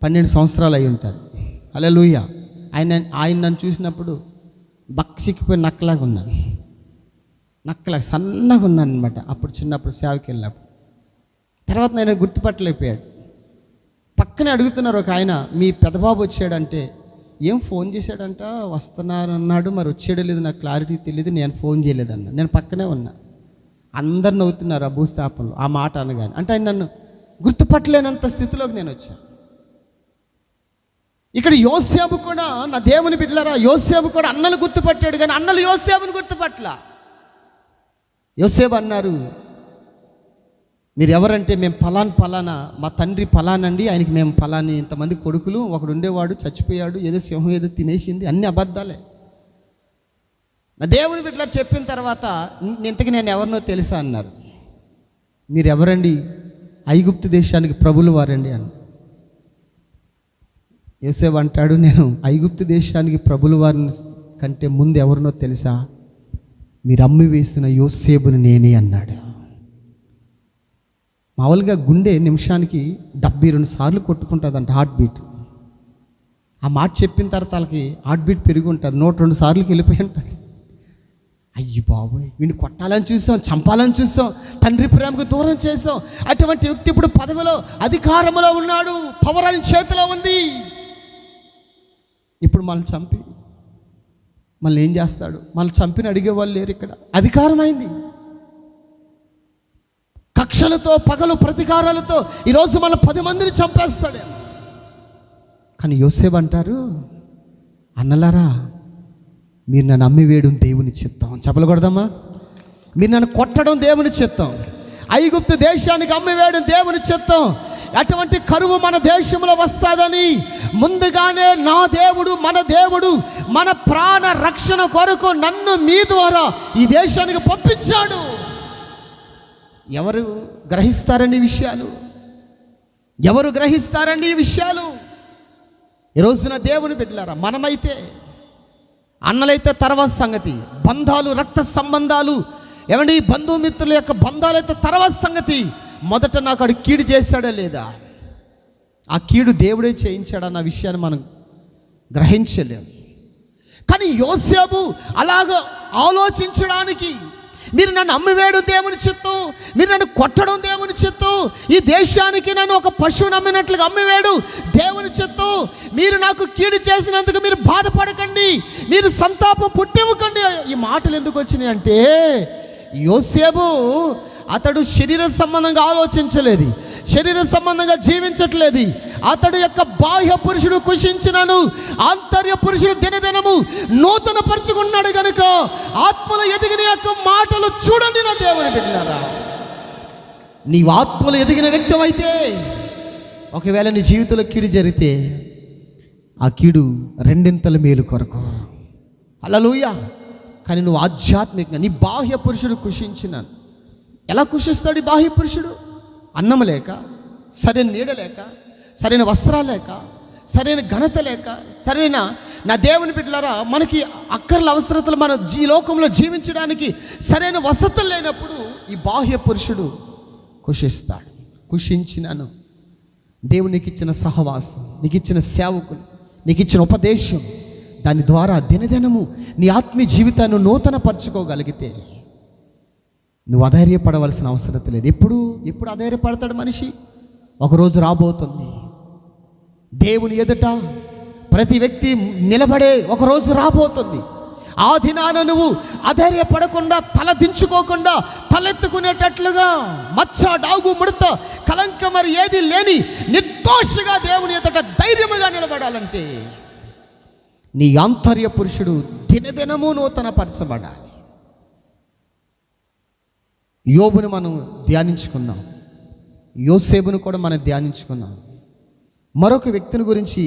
12 సంవత్సరాలు అయి ఉంటుంది. హల్లెలూయా. ఆయన నన్ను చూసినప్పుడు బక్సిక్కిపోయి నక్కలాగా ఉన్నాను. నక్కలాగా సన్నగా ఉన్నాను అనమాట. అప్పుడు చిన్నప్పుడు సేవకి వెళ్ళినప్పుడు. తర్వాత నేను గుర్తుపట్టలేకపోయాడు. పక్కనే అడుగుతున్నారు ఒక ఆయన, మీ పెద్దబాబు వచ్చాడంటే, ఏం ఫోన్ చేశాడంట, వస్తున్నారన్నాడు, మరి వచ్చాడో లేదు నాకు క్లారిటీ తెలియదు, నేను ఫోన్ చేయలేదన్నా. నేను పక్కనే ఉన్నా. అందరు నవ్వుతున్నారు ఆ భూస్థాపనలో ఆ మాట అనగానే. అంటే ఆయన నన్ను గుర్తుపట్టలేనంత స్థితిలోకి నేను వచ్చాను. ఇక్కడ యోసేపు కూడా, నా దేవుని బిడ్డలారా, యోసేపు కూడా అన్నలు గుర్తుపట్టాడు, కానీ అన్నలు యోసేపుని గుర్తుపట్టలా. యోసేపు అన్నారు, మీరు ఎవరంటే మేము ఫలానా, మా తండ్రి ఫలానండి, ఆయనకి మేము ఫలాని ఇంతమంది కొడుకులు, ఒకడు ఉండేవాడు చచ్చిపోయాడు, ఏదో సింహం ఏదో తినేసింది, అన్ని అబద్ధాలే. నా దేవుని బిడ్డలా చెప్పిన తర్వాత ఇంతకు నేను ఎవరినో తెలుసా అన్నారు. మీరు ఎవరండి? ఐగుప్తు దేశానికి ప్రభులు వారండి అని. యోసేపు అంటాడు, నేను ఐగుప్తు దేశానికి ప్రభులు వారిని కంటే ముందు ఎవరినో తెలుసా? మీరు అమ్మి వేసిన యోసేపుని నేనే అన్నాడు. మామూలుగా గుండె నిమిషానికి 72 సార్లు కొట్టుకుంటుందంట, హార్ట్ బీట్. ఆ మాట చెప్పిన తర్వాత వాళ్ళకి హార్ట్ బీట్ పెరిగి ఉంటుంది, 102 సార్లకి వెళ్ళిపోయి ఉంటుంది. అయ్యి బాబోయ్, వీడిని కొట్టాలని చూసాం, చంపాలని చూసాం, తండ్రి ప్రేమకు దూరం చేసాం. అటువంటి వ్యక్తి ఇప్పుడు పదవిలో అధికారంలో ఉన్నాడు, పవర్ అని చేతిలో ఉంది. ఇప్పుడు మనల్ని చంపి మళ్ళీ ఏం చేస్తాడు? మనల్ని చంపిని అడిగేవాళ్ళు లేరు. ఇక్కడ అధికారం అయింది. కక్షలతో, పగలు, ప్రతీకారాలతో ఈరోజు మన 10 మందిని చంపేస్తాడు. కానీ యోసేపు అంటారు, అన్నలారా, మీరు నన్ను అమ్మివేయడం దేవుని చిత్తం. చెప్పలు కొడదామా? మీరు నన్ను కొట్టడం దేవుని చిత్తం. ఐగుప్తు దేశానికి అమ్మివేయడం దేవుని చిత్తం. అటువంటి కరువు మన దేశంలో వస్తుందని ముందుగానే నా దేవుడు, మన దేవుడు, మన ప్రాణ రక్షణ కొరకు నన్ను మీ ద్వారా ఈ దేశానికి పంపించాడు. ఎవరు గ్రహిస్తారండి ఈ విషయాలు? ఎవరు గ్రహిస్తారండి ఈ విషయాలు? ఈ రోజున దేవుని బిడ్డలారా, మనమైతే, అన్నలైతే తర్వాత సంగతి, బంధాలు, రక్త సంబంధాలు, ఏమండి బంధుమిత్రుల యొక్క బంధాలైతే తర్వాత సంగతి. మొదట నాకు అడు కీడు చేశాడా లేదా? ఆ కీడు దేవుడే చేయించాడన్న విషయాన్ని మనం గ్రహించలేము. కానీ యోసేపు అలాగ ఆలోచించడానికి, మీరు నన్ను అమ్మివేయడం దేవుని చిత్తం, మీరు నన్ను కొట్టడం దేవుని చిత్తం, ఈ దేశానికి నన్ను ఒక పశువుని అమ్మినట్లుగా అమ్మివేయడం దేవుని చిత్తం, మీరు నాకు కీడు చేసినందుకు మీరు బాధపడకండి, మీరు సంతాపం పుట్టివ్వకండి. ఈ మాటలు ఎందుకు వచ్చినాయి అంటే, యోసేపు అతడు శరీర సంబంధంగా ఆలోచించలేదు, శరీర సంబంధంగా జీవించట్లేదు. అతడు యొక్క బాహ్య పురుషుడు కుషించినను ఆంతర్య పురుషుడు దినదినము నూతన పరుచుకున్నాడు కనుక ఆత్మలో ఎదిగిన యొక్క మాటలు చూడండి. నా దేవుని బిడ్డలారా, నీవు ఆత్మలో ఎదిగిన వ్యక్తి అయితే, ఒకవేళ నీ జీవితంలో కీడు జరిగితే ఆ కీడు 2 మేలు కొరకు. హల్లెలూయా. కానీ నువ్వు ఆధ్యాత్మికంగా, నీ బాహ్య పురుషుడు కుషించినాను. ఎలా కుషిస్తాడు ఈ బాహ్య పురుషుడు? అన్నం లేక, సరైన నీడ లేక, సరైన వస్త్రాలు లేక, సరైన ఘనత లేక, సరైన నా దేవుని బిడ్డలారా మనకి అక్కర్ల అవసరతలు మన ఈ లోకంలో జీవించడానికి సరైన వసతులు లేనప్పుడు ఈ బాహ్య పురుషుడు కుషిస్తాడు. కుషించినాను దేవునికి ఇచ్చిన సహవాసం, నీకు ఇచ్చిన సేవకులు, నీకు ఇచ్చిన ఉపదేశం, దాని ద్వారా దినదినము నీ ఆత్మీయ జీవితాన్ని నూతన పరచుకోగలిగితే నువ్వు అధైర్యపడవలసిన అవసరం లేదు. ఎప్పుడు అధైర్యపడతాడు మనిషి? ఒకరోజు రాబోతుంది దేవుని ఎదుట ప్రతి వ్యక్తి నిలబడే ఒకరోజు రాబోతుంది. ఆ దినాన నువ్వు అధైర్యపడకుండా, తల దించుకోకుండా, తలెత్తుకునేటట్లుగా మచ్చ, డాగు, ముడత, కలంక మరి ఏది లేని నిర్దోషిగా దేవుని ఎదుట ధైర్యముగా నిలబడాలంటే నీ ఆంతర్య పురుషుడు దినదినము నూతన పరచబడాలి. యోబును మనం ధ్యానించుకున్నాం, యోసేపును కూడా మనం ధ్యానించుకున్నాం. మరొక వ్యక్తిని గురించి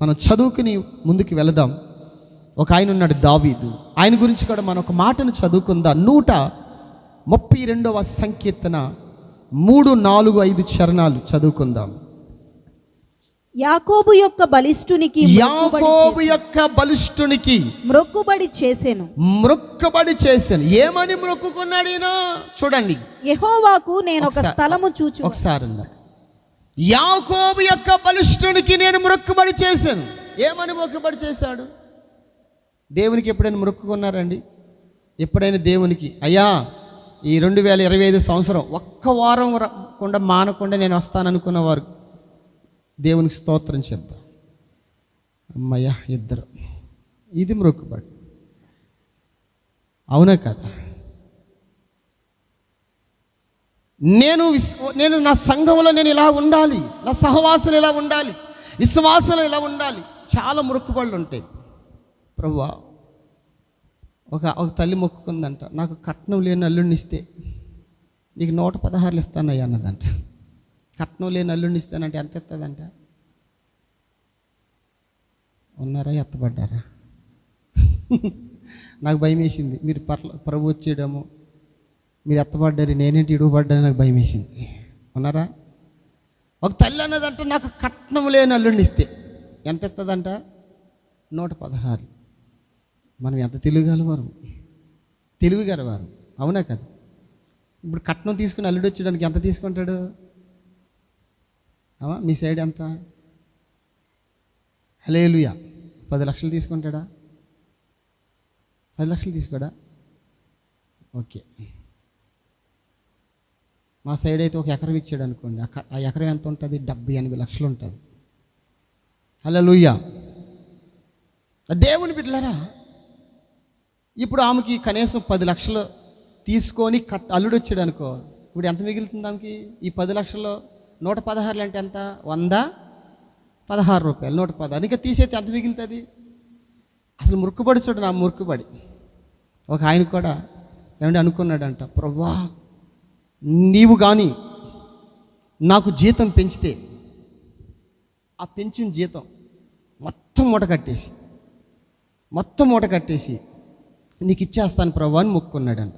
మనం చదువుకుని ముందుకు వెళదాం. ఒక ఆయన ఉన్నాడు, దావీదు. ఆయన గురించి కూడా మనం ఒక మాటను చదువుకుందాం. 132వ సంకీర్తన 3, 4, 5 చరణాలు చదువుకుందాం. యాకోబు యొక్క బలిష్ఠునికి మ్రొక్కుబడి చేసెను. ఏమని మ్రొక్కుకున్నాడు ఈయన? చూడండి, యెహోవాకు నేను ఒక స్థలము చూచు. ఒకసారి అన్నాడు, యాకోబు యొక్క బలిష్ఠునికి నేను మ్రొక్కుబడి చేశాను. ఏమని మ్రొక్కుబడి చేశాడు? దేవునికి ఎప్పుడైనా మ్రొక్కుకున్నారండి? ఎప్పుడైనా దేవునికి అయ్యా ఈ 2025 సంవత్సరం ఒక్క వారం రాకుండా మానకుండా నేను వస్తాననుకున్నవారు దేవునికి స్తోత్రం చెప్తాం. అమ్మయ్య, ఇద్దరు, ఇది మ్రొక్కుబడి. అవునా కదా? నేను నా సంఘంలో నేను ఇలా ఉండాలి, నా సహవాసులు ఇలా ఉండాలి, విశ్వాసాలు ఇలా ఉండాలి. చాలా మొక్కుబడులు ఉంటాయి. ప్రభువా, ఒక తల్లి మొక్కుకుందంట, నాకు కట్నం లేని అల్లుడిని ఇస్తే నీకు 116 ఇస్తానయ్యా అన్నదంట. కట్నం లేని అల్లుడిని ఇస్తానంటే ఎంత ఇస్తుందంట? ఉన్నారా? ఎత్తబడ్డారా? నాకు భయం వేసింది. మీరు ప్రభు వచ్చేయడము, మీరు ఎత్తబడ్డారు, నేనేంటి ఇడుగుపడ్డాను, నాకు భయం వేసింది. ఉన్నారా? ఒక తల్లి అన్నదంట, నాకు కట్నం లేని అల్లుడిని ఇస్తే ఎంత ఇస్తుందంట? 116. మనం ఎంత తెలివిగలవారు. అవునా కదా? ఇప్పుడు కట్నం తీసుకుని అల్లుడు వచ్చేయడానికి ఎంత తీసుకుంటాడు? మీ సైడ్ ఎంత? హల్లెలూయా. 10 లక్షలు తీసుకుంటాడా? 10 లక్షలు తీసుకోడా? ఓకే. మా సైడ్ అయితే ఒక ఎకరం ఇచ్చాడు అనుకోండి, ఆ ఎకరం ఎంత ఉంటుంది? 70-80 లక్షలు ఉంటుంది. హల్లెలూయా. దేవుని బిడ్డలారా, ఇప్పుడు ఆమెకి కనీసం 10 లక్షలు తీసుకొని అల్లుడు వచ్చాడు అనుకో, ఇప్పుడు ఎంత మిగులుతుంది ఆమెకి? ఈ 10 లక్షల్లో 116 అంటే ఎంత? 116 రూపాయలు. 116 ఇంకా తీసేస్తే ఎంత మిగులుతుంది? అసలు మురుక్కుబడి చూడండి, నా మురుక్కుబడి. ఒక ఆయన కూడా ఏమంటే అనుకున్నాడంట, ప్రభువా నీవు కానీ నాకు జీతం పెంచితే ఆ పెంచిన జీతం మొత్తం మూట కట్టేసి నీకు ఇచ్చేస్తాను ప్రభువా అని మొక్కున్నాడంట.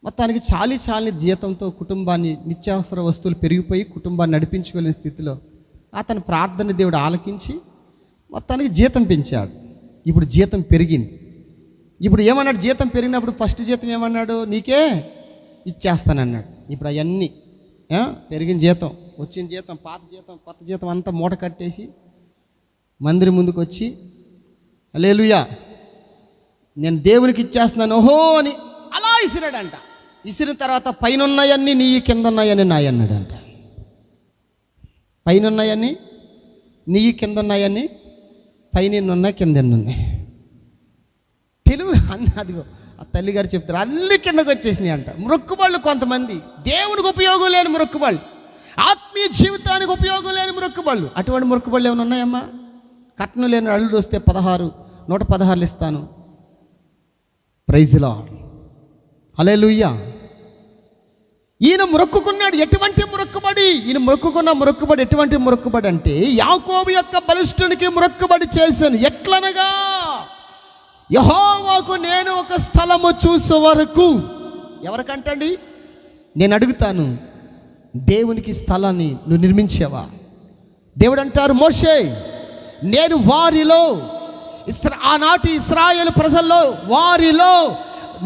మొత్తానికి చాలి జీతంతో కుటుంబాన్ని, నిత్యావసర వస్తువులు పెరిగిపోయి కుటుంబాన్ని నడిపించుకోలేని స్థితిలో అతని ప్రార్థన దేవుడు ఆలకించి మొత్తానికి జీతం పెంచాడు. ఇప్పుడు జీతం పెరిగింది. ఇప్పుడు ఏమన్నాడు? జీతం పెరిగినప్పుడు ఫస్ట్ జీతం ఏమన్నాడు? నీకే ఇచ్చేస్తానన్నాడు. ఇప్పుడు అవన్నీ పెరిగిన జీతం, వచ్చిన జీతం, పాత జీతం, కొత్త జీతం అంతా మూట కట్టేసి మందిరం ముందుకు వచ్చి హల్లెలూయా నేను దేవునికి ఇచ్చేస్తున్నాను ఓహో అని అలా ఇసిరాడంట. ఇసిరిన తర్వాత పైన ఉన్నాయన్నీ నీ, కింద ఉన్నాయని నాయి అన్నాడంట. పైన ఉన్నాయన్నీ నీ, కింద ఉన్నాయని, పైన ఉన్నాయి, కింద ఉన్నాయి. తెలుగు అదిగో ఆ తల్లిగారు చెప్తారు, అన్ని కిందకు వచ్చేసినాయి అంట. మొక్కుబళ్ళు కొంతమంది దేవునికి ఉపయోగం లేని మొక్కుబళ్ళు, ఆత్మీయ జీవితానికి ఉపయోగం లేని మొక్కుబళ్ళు. అటువంటి మొక్కుబళ్ళు ఏమైనా ఉన్నాయమ్మా? కట్నం లేని అల్లుడు వస్తే 116 ఇస్తాను. Praise the Lord. హల్లెలూయా. ఈయన మొక్కుకున్నాడు. ఎటువంటి మొక్కుబడి? ఈయన మొక్కుకున్న మొక్కుబడి ఎటువంటి మొక్కుబడి అంటే, యాకోబు యొక్క బలిష్ఠునికి మొక్కుబడి చేశాను. ఎట్లనగా, యెహోవాకు నేను ఒక స్థలము చూసే వరకు. ఎవరికంటండి? నేను అడుగుతాను, దేవునికి స్థలాన్ని నువ్వు నిర్మించావా? దేవుడు అంటారు, మోషే, నేను వారిలో ఆనాటి ఇశ్రాయేలు ప్రజల్లో వారిలో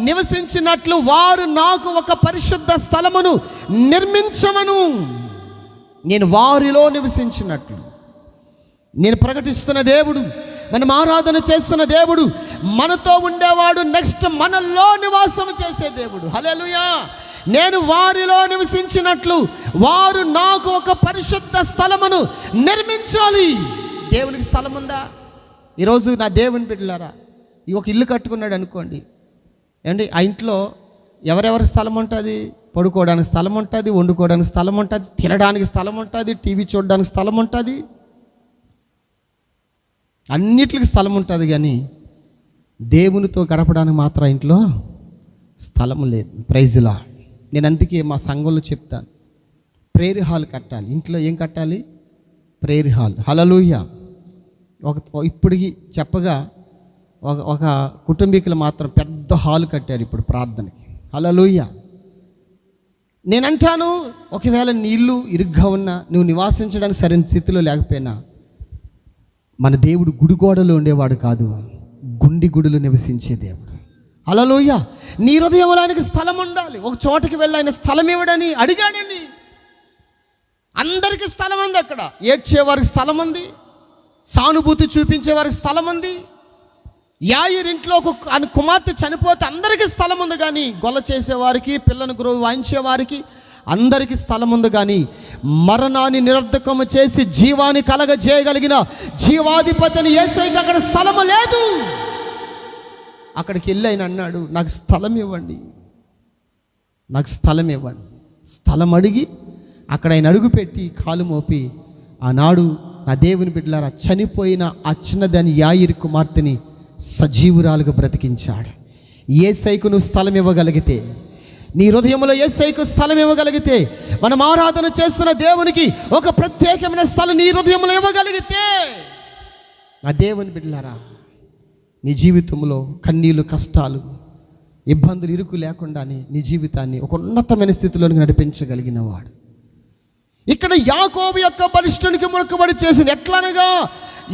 నివసించినట్లు వారు నాకు ఒక పరిశుద్ధ స్థలమును నిర్మించమను. నేను వారిలో నివసించినట్లు. నేను ప్రకటిస్తున్న దేవుడు, మనం ఆరాధన చేస్తున్న దేవుడు, మనతో ఉండేవాడు, నెక్స్ట్ మనలో నివాసం చేసే దేవుడు. హల్లెలూయా. నేను వారిలో నివసించినట్లు వారు నాకు ఒక పరిశుద్ధ స్థలమును నిర్మించాలి. దేవునికి స్థలం ఉందా? ఈరోజు నా దేవుని బిడ్డలారా, ఈ ఒక ఇల్లు కట్టుకున్నాడు అనుకోండి, ఏమండి, ఆ ఇంట్లో ఎవరెవరి స్థలం ఉంటుంది? పడుకోవడానికి స్థలం ఉంటుంది, వండుకోవడానికి స్థలం ఉంటుంది, తినడానికి స్థలం ఉంటుంది, టీవీ చూడడానికి స్థలం ఉంటుంది, అన్నిటికి స్థలం ఉంటుంది. కానీ దేవునితో గడపడానికి మాత్రం ఇంట్లో స్థలం లేదు. ప్రైజ్లా. నేను అందుకే మా సంఘంలో చెప్తాను, ప్రేయర్ హాల్ కట్టాలి. ఇంట్లో ఏం కట్టాలి? Prayer hall. హల్లెలూయా. ఇప్పటికి చెప్పగా ఒక కుటుంబీకులు మాత్రం పెద్ద హాల్ కట్టారు ఇప్పుడు ప్రార్థనకి. హల్లెలూయా. నేనంటాను, ఒకవేళ నీ ఇల్లు ఇరుగ్గా ఉన్నా, నువ్వు నివాసించడానికి సరైన స్థితిలో లేకపోయినా, మన దేవుడు గుడిగోడలో ఉండేవాడు కాదు, గుండి గుడిలో నివసించే దేవుడు. హల్లెలూయా. నీ హృదయంలో ఆయనకి స్థలం ఉండాలి. ఒక చోటకి వెళ్ళి ఆయన స్థలం ఇవ్వడని అడిగాడండి. అందరికీ స్థలం ఉంది. అక్కడ ఏడ్చేవారికి స్థలం ఉంది, సానుభూతి చూపించే వారికి స్థలం ఉంది. యాయిరింట్లో ఒక కుమార్తె చనిపోతే అందరికీ స్థలం ఉంది. కానీ గొల్ల చేసేవారికి, పిల్లను వాయించేవారికి అందరికీ స్థలం ఉంది. కానీ మరణాన్ని నిరర్ధకము చేసి జీవాన్ని కలగజేయగలిగిన జీవాధిపతిని యేసయ్యకి అక్కడ స్థలము లేదు. అక్కడికి వెళ్ళి ఆయన అన్నాడు, నాకు స్థలం ఇవ్వండి, నాకు స్థలం ఇవ్వండి. స్థలం అడిగి అక్కడ ఆయన అడుగుపెట్టి కాలు మోపి, ఆనాడు నా దేవుని బిడ్డలారా, చనిపోయిన ఆ చిన్నదాని యాయిరు కుమార్తెని సజీవురాలుగా బ్రతికించాడు. యేసయ్యకు నువ్వు స్థలం ఇవ్వగలిగితే, నీ హృదయంలో యేసయ్యకు స్థలం ఇవ్వగలిగితే, మనం ఆరాధన చేస్తున్న దేవునికి ఒక ప్రత్యేకమైన స్థలం నీ హృదయంలో ఇవ్వగలిగితే, నా దేవుని బిడ్డలారా, నీ జీవితంలో కన్నీళ్ళు, కష్టాలు, ఇబ్బందులు, ఇరుకు లేకుండానే నీ జీవితాన్ని ఒక ఉన్నతమైన స్థితిలోనికి నడిపించగలిగిన వాడు. ఇక్కడ యాకోబు యొక్క బలిష్ఠునికి మొక్కుబడి చేసింది ఎట్లనగా,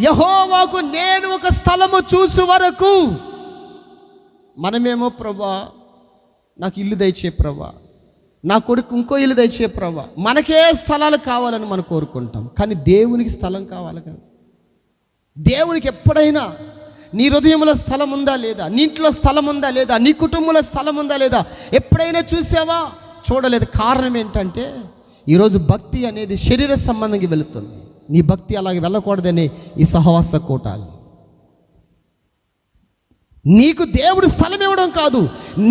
యెహోవాకు నేను ఒక స్థలము చూసు వరకు. మనమేమో, ప్రభా నాకు ఇల్లు దయచే ప్రభా, నా కొడుకు ఇంకో ఇల్లు దయచే ప్రభా, మనకే స్థలాలు కావాలని మనం కోరుకుంటాం. కానీ దేవునికి స్థలం కావాలి కదా. దేవునికి ఎప్పుడైనా నీ హృదయంలో స్థలం ఉందా లేదా, నీ ఇంట్లో స్థలం ఉందా లేదా, నీ కుటుంబంలో స్థలం ఉందా లేదా ఎప్పుడైనా చూసావా? చూడలేదు. కారణం ఏంటంటే, ఈరోజు భక్తి అనేది శరీర సంబంధంగా వెళుతుంది. నీ భక్తి అలాగే వెళ్ళకూడదనే ఈ సహవాస కూటాలు. నీకు దేవుడు స్థలం ఇవ్వడం కాదు,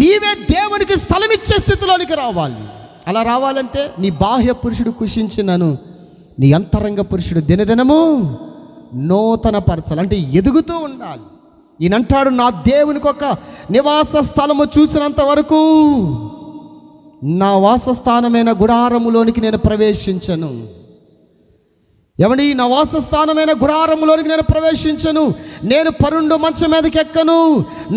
నీవే దేవునికి స్థలం ఇచ్చే స్థితిలోనికి రావాలి. అలా రావాలంటే నీ బాహ్య పురుషుడు కుషించినను నీ అంతరంగ పురుషుడు దినదినము నూతన పరచాలి, అంటే ఎదుగుతూ ఉండాలి. ఈయనంటాడు, నా దేవునికి ఒక నివాస స్థలము చూసినంత వరకు నా వాసస్థానమైన గుడారములోనికి నేను ప్రవేశించను. ఎవడి నా వాసస్థానమైన గుడారములోనికి నేను ప్రవేశించను. నేను పరుండు మంచం మీదకి ఎక్కను.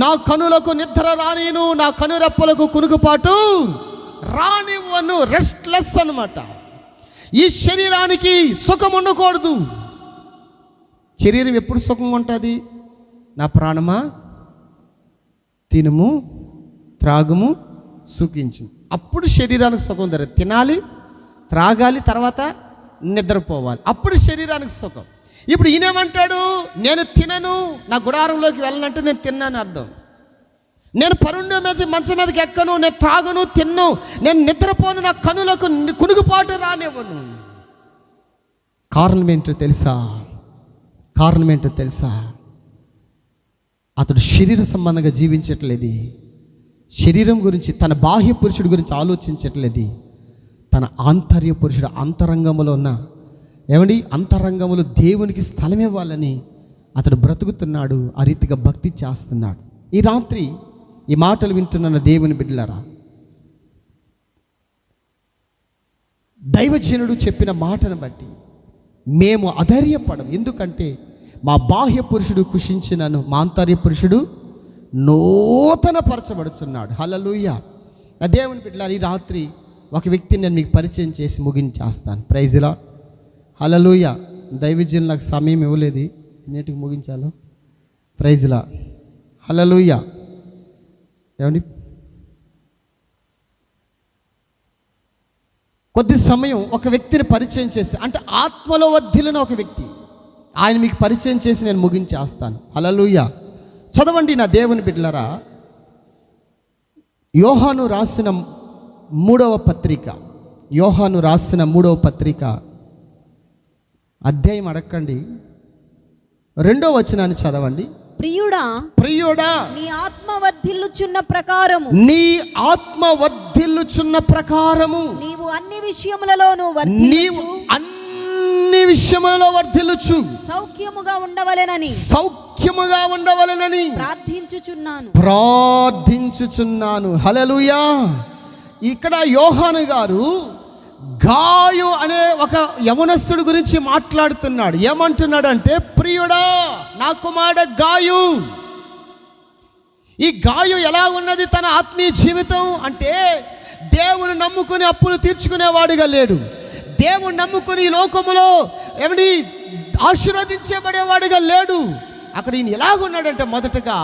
నా కనులకు నిద్ర రానిను, నా కనురెప్పలకు కునుకుపాటు రానివ్వను. రెస్ట్లెస్ అన్నమాట. ఈ శరీరానికి సుఖం ఉండకూడదు. శరీరం ఎప్పుడు సుఖంగా ఉంటుంది? నా ప్రాణమా తినుము, త్రాగుము, సుఖించు. అప్పుడు శరీరానికి సుఖం దొరకదు. తినాలి, త్రాగాలి, తర్వాత నిద్రపోవాలి, అప్పుడు శరీరానికి సుఖం. ఇప్పుడు ఈయనేమంటాడు, నేను తినను, నా గుడారంలోకి వెళ్ళనంటే నేను తిన్నాను అర్థం. నేను పరుండు మంచం మీదకి ఎక్కను, నేను తాగును, తిన్ను, నేను నిద్రపోను, నా కనులకు కునుగుపాటు రానివ్వను. కారణం ఏంటో తెలుసా? కారణం ఏంటో తెలుసా? అతడు శరీర సంబంధంగా జీవించట్లేదు. శరీరం గురించి, తన బాహ్య పురుషుడి గురించి ఆలోచించట్లేదు. తన ఆంతర్య పురుషుడు అంతరంగంలో ఉన్న అంతరంగంలో దేవునికి స్థలం ఇవ్వాలని అతడు బ్రతుకుతున్నాడు. ఆ రీతిగా భక్తి చేస్తున్నాడు. ఈ రాత్రి ఈ మాటలు వింటున్న దేవుని బిడ్డలారా, దైవజనుడు చెప్పిన మాటను బట్టి మేము అధైర్యపడం. ఎందుకంటే మా బాహ్య పురుషుడు కుషించినను మా ఆంతర్య పురుషుడు నూతన పరచబడుతున్నాడు. హల్లెలూయా. దేవుని బిడ్డలారా, ఈ రాత్రి ఒక వ్యక్తిని నేను మీకు పరిచయం చేసి ముగించేస్తాను. Praise lord. హల్లెలూయా. దైవజనులకు సమయం ఇవ్వలేదు, నేటికి ముగించాలో. Praise lord. హల్లెలూయా. ఏమండి, కొద్ది సమయం ఒక వ్యక్తిని పరిచయం చేసి, అంటే ఆత్మలో వర్ధిల్లిన ఒక వ్యక్తి, ఆయన మీకు పరిచయం చేసి నేను ముగించేస్తాను. హల్లెలూయా. చదవండి నా దేవుని బిడ్డలారా, యోహాను రాసిన 3వ పత్రిక, యోహాను రాసిన 3వ పత్రిక అధ్యాయం అడగండి, 2వ వచనాన్ని చదవండి. ప్రియుడా, ప్రియుడా, నీ ఆత్మ వర్ధిల్లుచున్న ప్రకారము, నీ ఆత్మ వర్ధిల్లుచున్న ప్రకారము నీవు అన్ని విషయములలోనూ నీవు అన్ని విషయములలో వర్ధిల్లుచు సౌఖ్యముగా ఉండవలెనని ప్రార్థించుచున్నాను. హల్లెలూయా. ఇక్కడ యోహాను గారు గాయు అనే ఒక యవనస్తుడి గురించి మాట్లాడుతున్నాడు. ఏమంటున్నాడంటే, ప్రియుడా, నా కుమారుడు గాయు. ఈ గాయు ఎలా ఉన్నది తన ఆత్మీయ జీవితం అంటే, దేవుని నమ్ముకుని అప్పులు తీర్చుకునేవాడిగా లేడు. దేవుని నమ్ముకుని ఈ లోకములో ఏమిటి ఆశీర్వదించబడేవాడిగా లేడు. అక్కడ ఈయన ఎలాగున్నాడంటే, మొదటగా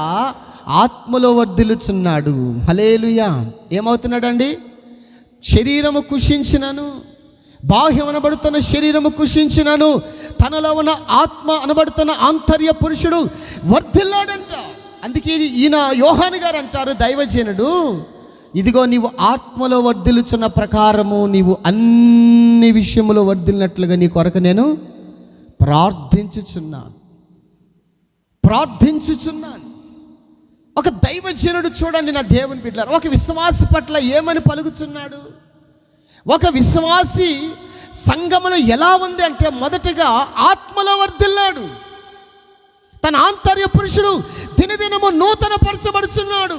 ఆత్మలో వర్ధిల్లుచున్నాడు. హల్లెలూయా. ఏమవుతున్నాడండి? శరీరము కుషించినను, బాహ్యం అనబడుతున్న శరీరము కుషించినను, తనలో ఉన్న ఆత్మ అనబడుతున్న ఆంతర్య పురుషుడు వర్ధిల్లాడంట. అందుకే ఈయన యోహాను గారు అంటారు, దైవజనుడు, ఇదిగో నీవు ఆత్మలో వర్ధిల్లుచున్న ప్రకారము నీవు అన్ని విషయములో వర్ధిల్లినట్లుగా నీ కొరకు నేను ప్రార్థించుచున్నాను. ఒక దైవజనుడు చూడండి నా దేవుని బిడ్డలారా, ఒక విశ్వాసి పట్ల ఏమని పలుకుతున్నాడు? ఒక విశ్వాసి సంఘములో ఎలా ఉంది అంటే, మొదటగా ఆత్మలో వర్ధిల్లాడు. తన ఆంతర్య పురుషుడు దినదినము నూతన పరచబడుచున్నాడు.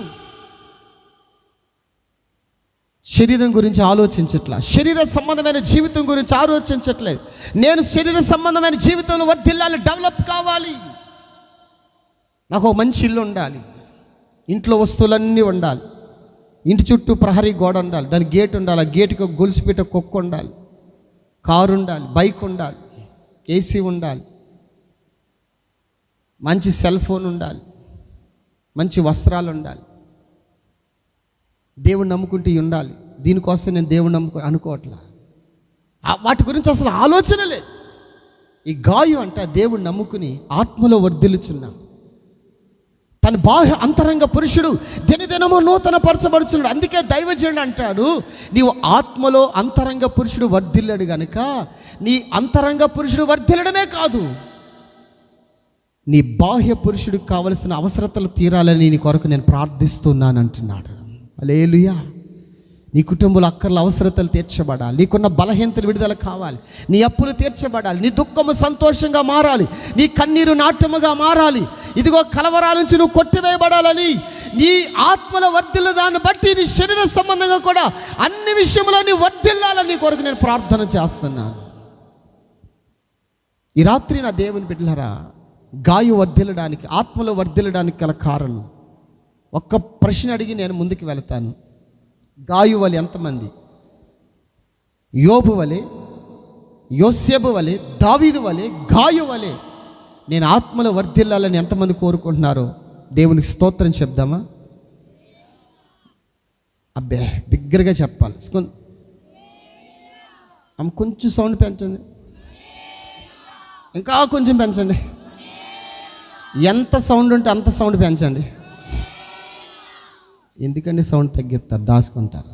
శరీరం గురించి ఆలోచించట్లా, శరీర సంబంధమైన జీవితం గురించి ఆలోచించట్లేదు. నేను శరీర సంబంధమైన జీవితంలో వర్ధిల్లాలి, డెవలప్ కావాలి. నాకు ఒక మంచి ఇల్లు ఉండాలి, ఇంట్లో వస్తువులన్నీ ఉండాలి, ఇంటి చుట్టూ ప్రహరీ గోడ ఉండాలి, దాని గేట్ ఉండాలి, ఆ గేటుకి ఒక గొలుసుపీట కుక్క ఉండాలి, కారు ఉండాలి, బైక్ ఉండాలి, ఏసీ ఉండాలి, మంచి సెల్ ఫోన్ ఉండాలి, మంచి వస్త్రాలు ఉండాలి. దేవుని నమ్ముకుంటూ ఉండాలి. దీనికోసం నేను దేవుని అనుకోవట్లా, వాటి గురించి అసలు ఆలోచన లేదు. ఈ గాయు అంటే దేవుని నమ్ముకుని ఆత్మలో వర్ధిల్లుచున్నాడు. తన బాహ్య అంతరంగ పురుషుడు దినదినము నూతన పరచబడుచున్నాడు. అందుకే దైవజనుడు అంటాడు, నీవు ఆత్మలో అంతరంగ పురుషుడు వర్ధిల్లాడు గనుక నీ అంతరంగ పురుషుడు వర్ధిల్లడమే కాదు, నీ బాహ్య పురుషుడికి కావలసిన అవసరతలు తీరాలని నీ కొరకు నేను ప్రార్థిస్తున్నాను అంటున్నాడు. హల్లెలూయా. నీ కుటుంబంలో అక్కర్ల అవసరతలు తీర్చబడాలి, నీకున్న బలహీనతలు విడుదల కావాలి, నీ అప్పులు తీర్చబడాలి, నీ దుఃఖము సంతోషంగా మారాలి, నీ కన్నీరు నాట్యముగా మారాలి. ఇదిగో కలవరాల నుంచి నువ్వు కొట్టివేయబడాలని, నీ ఆత్మలో వర్ధిల్ల దాన్ని బట్టి నీ శరీర సంబంధంగా కూడా అన్ని విషయంలో నీ వర్ధిల్లాలని నీ కొరకు నేను ప్రార్థన చేస్తున్నాను. ఈ రాత్రి నా దేవుని బిడ్డలారా, గాయు వర్ధిల్లడానికి, ఆత్మలో వర్ధిల్లడానికి గల కారణం ఒక్క ప్రశ్న అడిగి నేను ముందుకు వెళతాను. గాయు వలె ఎంతమంది? యోబు వలె, యోసేపు వలె, దావీదు వలె, గాయు వలె నేను ఆత్మలో వర్ధిల్లాలని ఎంతమంది కోరుకుంటున్నారో దేవునికి స్తోత్రం చెప్దామా? అబ్బే, బిగ్గరగా చెప్పాలి. కొంచెం సౌండ్ పెంచండి, ఇంకా కొంచెం పెంచండి. ఎంత సౌండ్ ఉంటే అంత సౌండ్ పెంచండి. ఎందుకంటే సౌండ్ తగ్గిస్తారు, దాచుకుంటారు.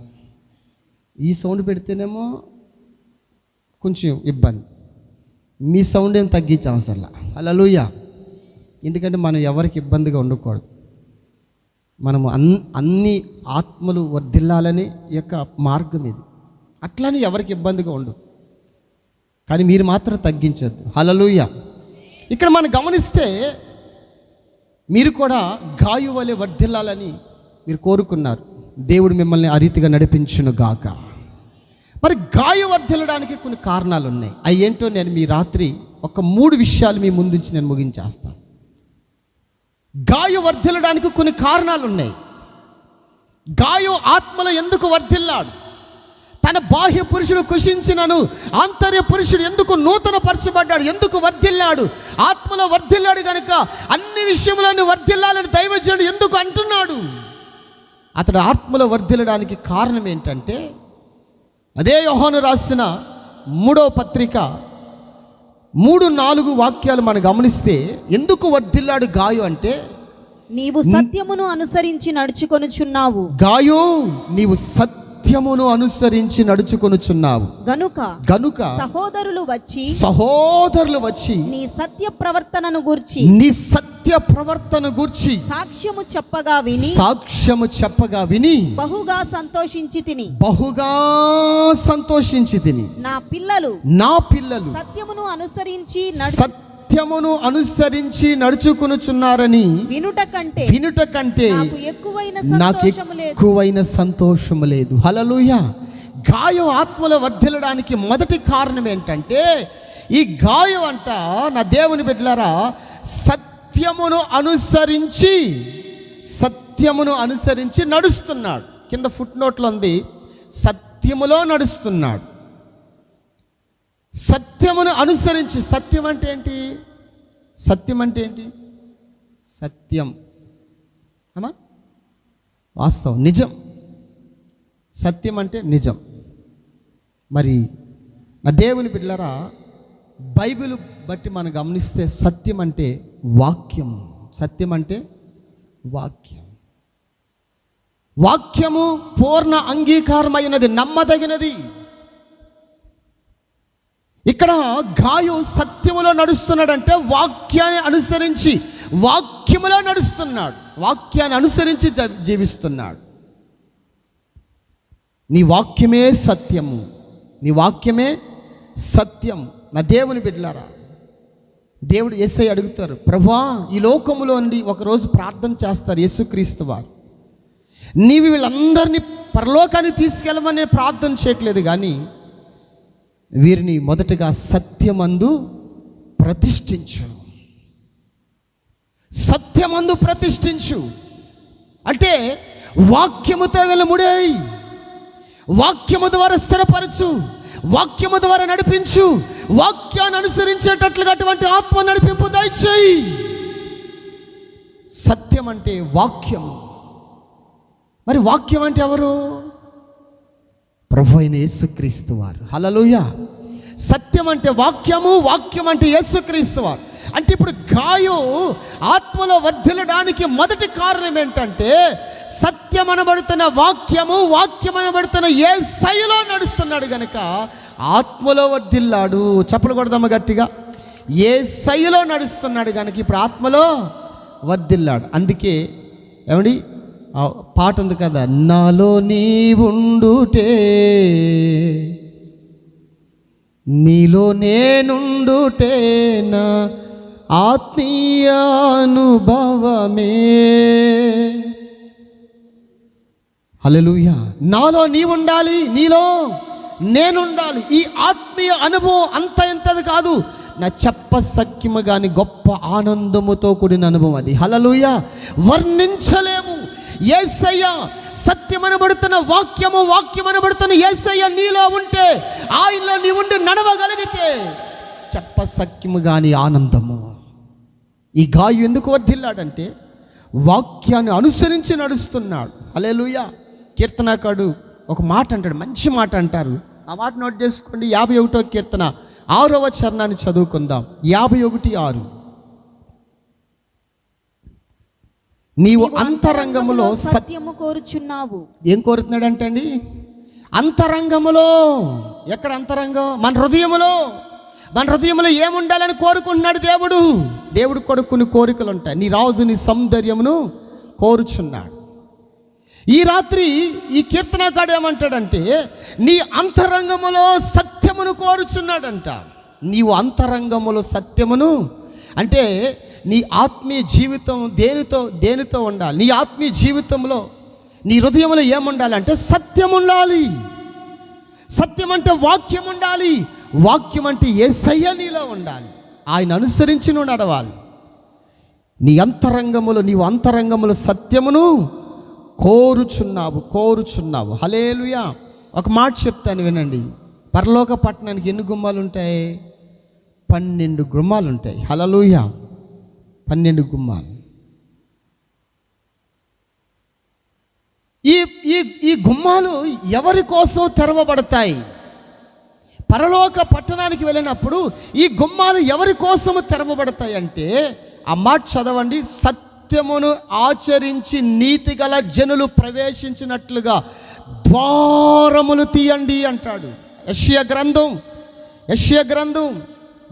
ఈ సౌండ్ పెడితేనేమో కొంచెం ఇబ్బంది, మీ సౌండ్ ఏం తగ్గించే అవసరంలా. హల్లెలూయా. ఎందుకంటే మనం ఎవరికి ఇబ్బందిగా ఉండకూడదు. మనము అన్ని ఆత్మలు వర్ధిల్లాలని యొక్క మార్గం ఇది. అట్లానే ఎవరికి ఇబ్బందిగా ఉండు, కానీ మీరు మాత్రం తగ్గించొద్దు. హల్లెలూయా. ఇక్కడ మనం గమనిస్తే మీరు కూడా గాయు వలె వర్ధిల్లాలని మీరు కోరుకున్నారు. దేవుడు మిమ్మల్ని ఆ రీతిగా నడిపించును గాక. మరి గాయు వర్ధిల్లడానికి కొన్ని కారణాలు ఉన్నాయి. అవి ఏంటో నేను మీ రాత్రి ఒక 3 విషయాలు మీ ముందుంచి నేను ముగించేస్తాను. గాయు వర్ధిల్లడానికి కొన్ని కారణాలు ఉన్నాయి. గాయు ఆత్మలో ఎందుకు వర్ధిల్లాడు? తన బాహ్య పురుషుడు కృషించినను ఆంతర్య పురుషుడు ఎందుకు నూతన పరచబడ్డాడు, ఎందుకు వర్ధిల్లాడు, ఆత్మలో వర్ధిల్లాడు గనుక అన్ని విషయంలోనూ వర్ధిల్లాలని దైవజనుడు ఎందుకు అంటున్నాడు? అతడు ఆత్మలో వర్ధిల్లడానికి కారణం ఏంటంటే, అదే యోహాను రాసిన 3వ పత్రిక 3-4 వాక్యాలు మనం గమనిస్తే ఎందుకు వర్ధిల్లాడు గాయు అంటే, నీవు సత్యమును అనుసరించి నడుచుకొనుచున్నావు. గాయు, నీవు సత్యమును అనుసరించి నడుచుకొనుచున్నావు గనుక సహోదరులు వచ్చి నీ సత్య ప్రవర్తనను గూర్చి సాక్ష్యము చెప్పగా విని బహుగా సంతోషించి తిని నా పిల్లలు సత్యమును అనుసరించి నడుచుకొనుచున్నారని వినుట కంటే నాకు ఎక్కువైన సంతోషము లేదు. హల్లెలూయా. గాయం ఆత్మలో వర్ధిల్లడానికి మొదటి కారణం ఏంటంటే, ఈ గాయం అంట నా దేవుని బిడ్డలారా సత్యమును అనుసరించి నడుస్తున్నాడు. కింద ఫుట్ నోట్లో ఉంది, సత్యములో నడుస్తున్నాడు. సత్యమును అనుసరించి. సత్యం అంటే ఏంటి? సత్యం అమ్మా, వాస్తవం, నిజం. సత్యం అంటే నిజం. మరి నా దేవుని బిడ్డలారా, బైబిల్ బట్టి మనం గమనిస్తే సత్యం అంటే వాక్యం. వాక్యము పూర్ణ అంగీకారమైనది, నమ్మదగినది. ఇక్కడ గాయు సత్యములో నడుస్తున్నాడంటే వాక్యాన్ని అనుసరించి, వాక్యములో నడుస్తున్నాడు, వాక్యాన్ని అనుసరించి జీవిస్తున్నాడు. నీ వాక్యమే సత్యము, నా దేవుని బిడ్డలారా, దేవుడు యేసయ్య అడుగుతారు, ప్రభువా ఈ లోకములో నుండి ఒకరోజు ప్రార్థన చేస్తారు యేసుక్రీస్తు వారు, నీవు వీళ్ళందరినీ పరలోకాన్ని తీసుకెళ్ళమని ప్రార్థన చేయట్లేదు, కానీ వీరిని మొదటగా సత్యమందు ప్రతిష్ఠించు. అంటే వాక్యముతో వెళ్ళముడేయి, వాక్యము ద్వారా స్థిరపరచు, వాక్యము ద్వారా నడిపించు, వాక్యాన్ని అనుసరించేటట్లుగా అటువంటి ఆత్మ నడిపింపు దయచేయి. సత్యం అంటే వాక్యము. మరి వాక్యం అంటే ఎవరు? ప్రభు అయిన యేసుక్రీస్తు వారు. హల్లెలూయా. సత్యం అంటే వాక్యము, వాక్యం అంటే యేసుక్రీస్తు వారు. అంటే ఇప్పుడు గాయు ఆత్మలో వర్ధిల్లడానికి మొదటి కారణం ఏంటంటే, సత్యమనబడుతున్న వాక్యము, వాక్యమనబడుతున్న యేసయ్యలో నడుస్తున్నాడు గనుక ఆత్మలో వర్ధిల్లాడు. చప్పలు కొడదాము గట్టిగా. యేసయ్యలో నడుస్తున్నాడు గనుక ఇప్పుడు ఆత్మలో వర్ధిల్లాడు. అందుకే ఏమండి పాట ఉంది కదా, నాలో నీవుండుటే నీలో నేనుండుటే నా ఆత్మీయ అనుభవమే. హల్లెలూయా. నాలో నీవుండాలి, నీలో నేనుండాలి. ఈ ఆత్మీయ అనుభవం అంత ఎంతది కాదు, నా చెప్పసక్యము గాని గొప్ప ఆనందముతో కూడిన అనుభవం అది. హల్లెలూయా. వర్ణించలేము. యేసయ్య సత్యమనబడుతున్న వాక్యము, వాక్యమనబడుతున్న యేసయ్య నీలో ఉంటే, ఆయనలో నీ ఉండి నడవగలిగితే చెప్పసక్యము గాని ఆనందము. ఈ గాయు ఎందుకు వర్ధిల్లాడంటే వాక్యాన్ని అనుసరించి నడుస్తున్నాడు. హల్లెలూయా. కీర్తనకారుడు ఒక మాట అంటాడు, మంచి మాట అంటారు. ఆ మాట నోట్ చేసుకోండి. 51వ కీర్తన 6వ చరణాన్ని చదువుకుందాం. 51:6. నీవు అంతరంగములో సత్యము కోరుచున్నావు. ఏం కోరుతున్నాడంటే అండి, అంతరంగములో. ఎక్కడ అంతరంగం? మన హృదయములో ఏముండాలని కోరుకుంటున్నాడు దేవుడు కొడుకుని కోరికలు ఉంటాయి. నీ రాజుని సౌందర్యమును కోరుచున్నాడు. ఈ రాత్రి ఈ కీర్తనకారుడు ఏమంటాడంటే, నీ అంతరంగములో సత్యమును కోరుచున్నాడంట. నీవు అంతరంగములో సత్యమును అంటే నీ ఆత్మీయ జీవితం దేనితో ఉండాలి? నీ ఆత్మీయ జీవితంలో నీ హృదయంలో ఏముండాలంటే సత్యం ఉండాలి. సత్యం అంటే వాక్యం ఉండాలి. వాక్యం అంటే యేసయ్య నీలో ఉండాలి. ఆయన అనుసరించి నువ్వు నడవాలి. నీవు అంతరంగములో సత్యమును కోరుచున్నావు. హల్లెలూయా. ఒక మాట చెప్తాను వినండి. పరలోక పట్టణానికి ఎన్ని గుమ్మాలు ఉంటాయి? 12 గుమ్మాలు ఉంటాయి. హల్లెలూయా, 12 గుమ్మాలు. ఈ గుమ్మాలు ఎవరి కోసం తెరవబడతాయి? పరలోక పట్టణానికి వెళ్ళినప్పుడు ఈ గుమ్మాలు ఎవరి కోసము తెరవబడతాయి అంటే, ఆ మాట చదవండి. సత్యమును ఆచరించి నీతిగల జనులు ప్రవేశించినట్లుగా ద్వారములు తీయండి అంటాడు. యెషయా గ్రంథం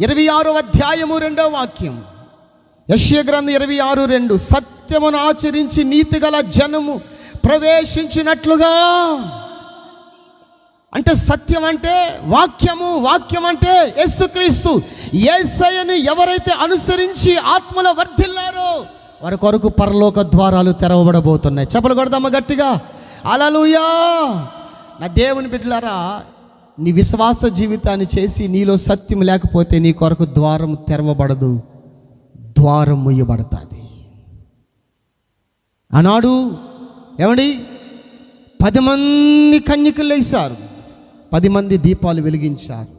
26వ అధ్యాయము 2వ వాక్యం. యెషయా గ్రంథం 26:2. సత్యమును ఆచరించి నీతిగల జనము ప్రవేశించినట్లుగా. అంటే సత్యం అంటే వాక్యము, వాక్యం అంటే యేసుక్రీస్తు. యేసయ్యను ఎవరైతే అనుసరించి ఆత్మలో వర్ధిల్లారో వారి కొరకు పరలోక ద్వారాలు తెరవబడబోతున్నాయి. చప్పలు కొడదామా గట్టిగా? హల్లెలూయా. నా దేవుని బిడ్డలారా, నీ విశ్వాస జీవితాన్ని చేసి నీలో సత్యం లేకపోతే నీ కొరకు ద్వారం తెరవబడదు, ద్వారం ముయ్యబడుతుంది. ఆనాడు ఏమండి, 10 మంది కన్యకలు లేచారు, 10 మంది దీపాలు వెలిగించారు.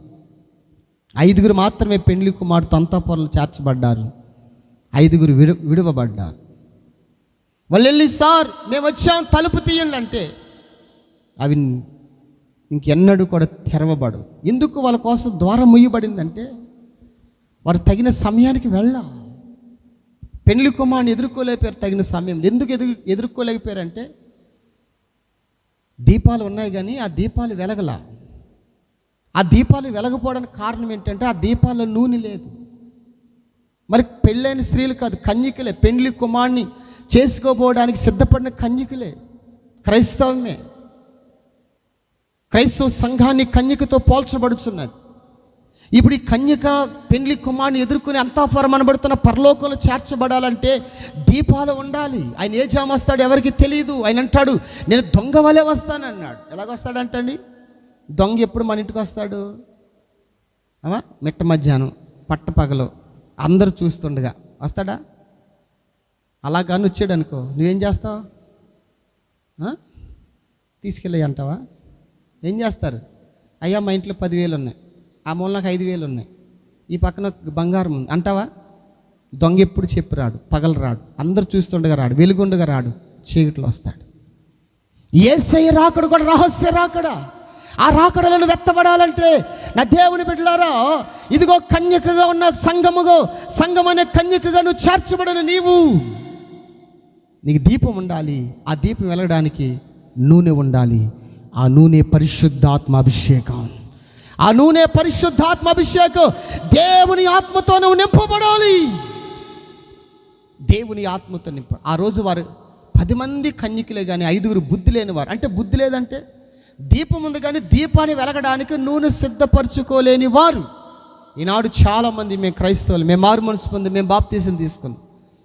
5 మాత్రమే పెండ్లి కుమారుడు అంతఃపురంలో చేర్చబడ్డారు. 5 విడువబడ్డారు. వాళ్ళు వెళ్ళి, సార్ మేము వచ్చాం, తలుపు తీయండి అంటే అవి ఇంకెన్నడూ కూడా తెరవబడవు. ఎందుకు? వాళ్ళ కోసం ద్వారం ముయ్యబడిందంటే వారు తగిన సమయానికి వెళ్ళాలి. పెండ్లి కుమారుని ఎదుర్కోలేకపోయారు తగిన సమయం. ఎందుకు ఎదుర్కోలేకపోయారంటే దీపాలు ఉన్నాయి కానీ ఆ దీపాలు వెలగల. ఆ దీపాలు వెలగపోవడానికి కారణం ఏంటంటే ఆ దీపాల్లో నూనె లేదు. మరి పెళ్ళైన స్త్రీలు కాదు, కన్యకలే. పెండ్లి కుమారుని చేసుకోబోవడానికి సిద్ధపడిన కన్యకలే. క్రైస్తవమే. క్రైస్తవ సంఘాన్ని కన్యకతో పోల్చబడుచున్నది. ఇప్పుడు ఈ కన్యక పెండ్లి కుమారుని ఎదుర్కొని అంతఃపురం అనబడుతున్న పరలోకంలో చేర్చబడాలంటే దీపాలు ఉండాలి. ఆయన ఏ జామ వస్తాడు ఎవరికి తెలియదు. ఆయన అంటాడు, నేను దొంగ వలె వస్తానన్నాడు. ఎలాగొస్తాడంటండి? దొంగ ఎప్పుడు మన ఇంటికి వస్తాడు? మిట్ట మధ్యాహ్నం, పట్టపగలు, అందరూ చూస్తుండగా వస్తాడా? అలా కానీ వచ్చాడు అనుకో, నువ్వేం చేస్తావు? తీసుకెళ్ళి అంటావా? ఏం చేస్తారు? అయ్యా మా ఇంట్లో 10,000 ఉన్నాయి, ఆ మూల నాకు 5,000 ఉన్నాయి, ఈ పక్కన బంగారం ఉంది అంటావా? దొంగ ఎప్పుడు చెప్పి రాడు, పగలు రాడు, అందరు చూస్తుండగా రాడు, వెలుగుండగా రాడు, చీకట్లో వస్తాడు. యేసయ్య రాకడ కూడా రహస్య రాకడ. ఆ రాకడలను వెత్తబడాలంటే నా దేవుని బిడ్డలారా, ఇదిగో కన్యకగా ఉన్న సంఘం అనే కన్యకగా నువ్వు చేర్చబడిన నీకు దీపం ఉండాలి. ఆ దీపం వెలగడానికి నూనె ఉండాలి. ఆ నూనె పరిశుద్ధాత్మ అభిషేకం. ఆ నూనె పరిశుద్ధాత్మ అభిషేకం. దేవుని ఆత్మతో నువ్వు నింపబడాలి. దేవుని ఆత్మతో నింప. ఆ రోజు వారు 10 మంది కన్యకలే కానీ 5 బుద్ధి లేని వారు. అంటే బుద్ధి లేదంటే దీపం ఉంది కానీ దీపాన్ని వెలగడానికి నూనె సిద్ధపరచుకోలేని వారు. ఈనాడు చాలామంది మేము క్రైస్తవులు, మేము మారు మనసు పొంది మేము బాప్తీసం తీసుకున్నాం.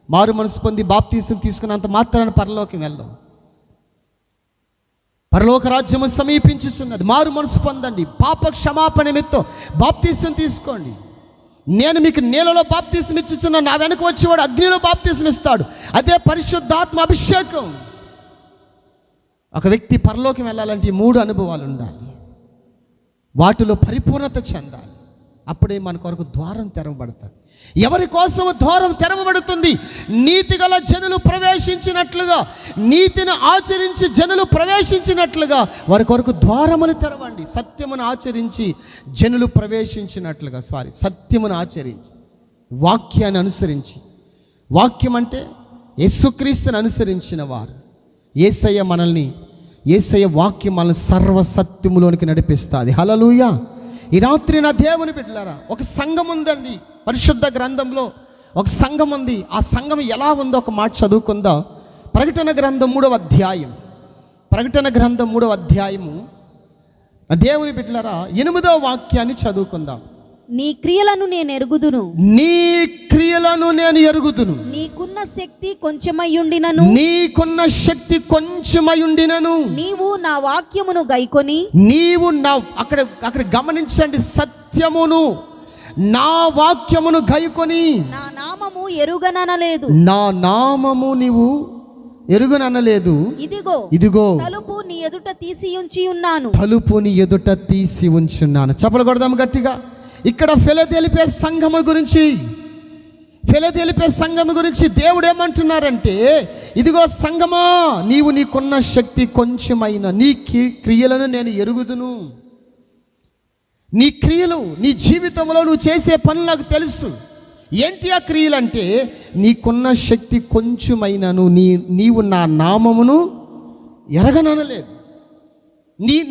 మారు మనసు పొంది బాప్తీసం తీసుకున్నంత మాత్రాన పరలోకం వెళ్ళాం. పరలోక రాజ్యము సమీపించుచున్నది. మారు మనసు పొందండి, పాప క్షమాపణ నిమిత్తం బాప్తీసం తీసుకోండి. నేను మీకు నీళ్ళలో బాప్తీసం ఇచ్చుచున్నా, నా వెనక వచ్చేవాడు అగ్నిలో బాప్తీసం ఇస్తాడు. అదే పరిశుద్ధాత్మ అభిషేకం. ఒక వ్యక్తి పరలోకం వెళ్ళాలంటే 3 అనుభవాలు ఉండాలి. వాటిలో పరిపూర్ణత చెందాలి. అప్పుడే మన కొరకు ద్వారం తెరవబడుతుంది. ఎవరి కోసం ద్వారం తెరవబడుతుంది? నీతిగల జనులు ప్రవేశించినట్లుగా, నీతిని ఆచరించి జనులు ప్రవేశించినట్లుగా వారి కొరకు ద్వారములు తెరవండి. సత్యమును ఆచరించి జనులు ప్రవేశించినట్లుగా, సత్యమును ఆచరించి, వాక్యాన్ని అనుసరించి. వాక్యం అంటే యేసుక్రీస్తుని అనుసరించిన వారు. యేసయ్య వాక్యం మనల్ని సర్వసత్యములోనికి నడిపిస్తుంది. హల్లెలూయా. ఈ రాత్రి నా దేవుని బిడ్డలారా, ఒక సంఘం ఉందండి. పరిశుద్ధ గ్రంథంలో ఒక సంఘం ఉంది. ఆ సంఘం ఎలా ఉందో ఒక మాట చదువుకుందాం. ప్రకటన గ్రంథం 3వ అధ్యాయం. ప్రకటన గ్రంథం 3వ అధ్యాయము నా దేవుని బిడ్డలారా 8వ వాక్యాన్ని చదువుకుందాం. నీ క్రియలను నేను ఎరుగుదును, నీ క్రియలను నేను ఎరుగుదును. నీకున్న శక్తి కొంచెమయ్యుండినను, నీకున్న శక్తి కొంచెమయ్యుండినను, నీవు నా వాక్యమును గైకొని, నీవు నా అక్కడ గమనించండి, సత్యమును నా వాక్యమును గైకొని, నా నామము ఎరుగననలేదు, నా నామము నీవు ఎరుగననలేదు. ఇదిగో తలుపు నీ ఎదుట తీసి ఉంచి ఉన్నాను. తలుపుని ఎదుట తీసి ఉంచున్నాను. చప్పలు కొడదాం గట్టిగా. ఇక్కడ ఫిలదెల్ఫియా సంఘము గురించి దేవుడు ఏమంటున్నారంటే, ఇదిగో సంఘమా, నీకున్న శక్తి కొంచెమైన నీ క్రియలను నేను ఎరుగుదును. నీ క్రియలు, నీ జీవితంలో నువ్వు చేసే పనులు నాకు తెలుసు. ఏంటి ఆ క్రియలు అంటే, నీకున్న శక్తి కొంచెమైనను నీవు నా నామమును ఎరగననలేదు.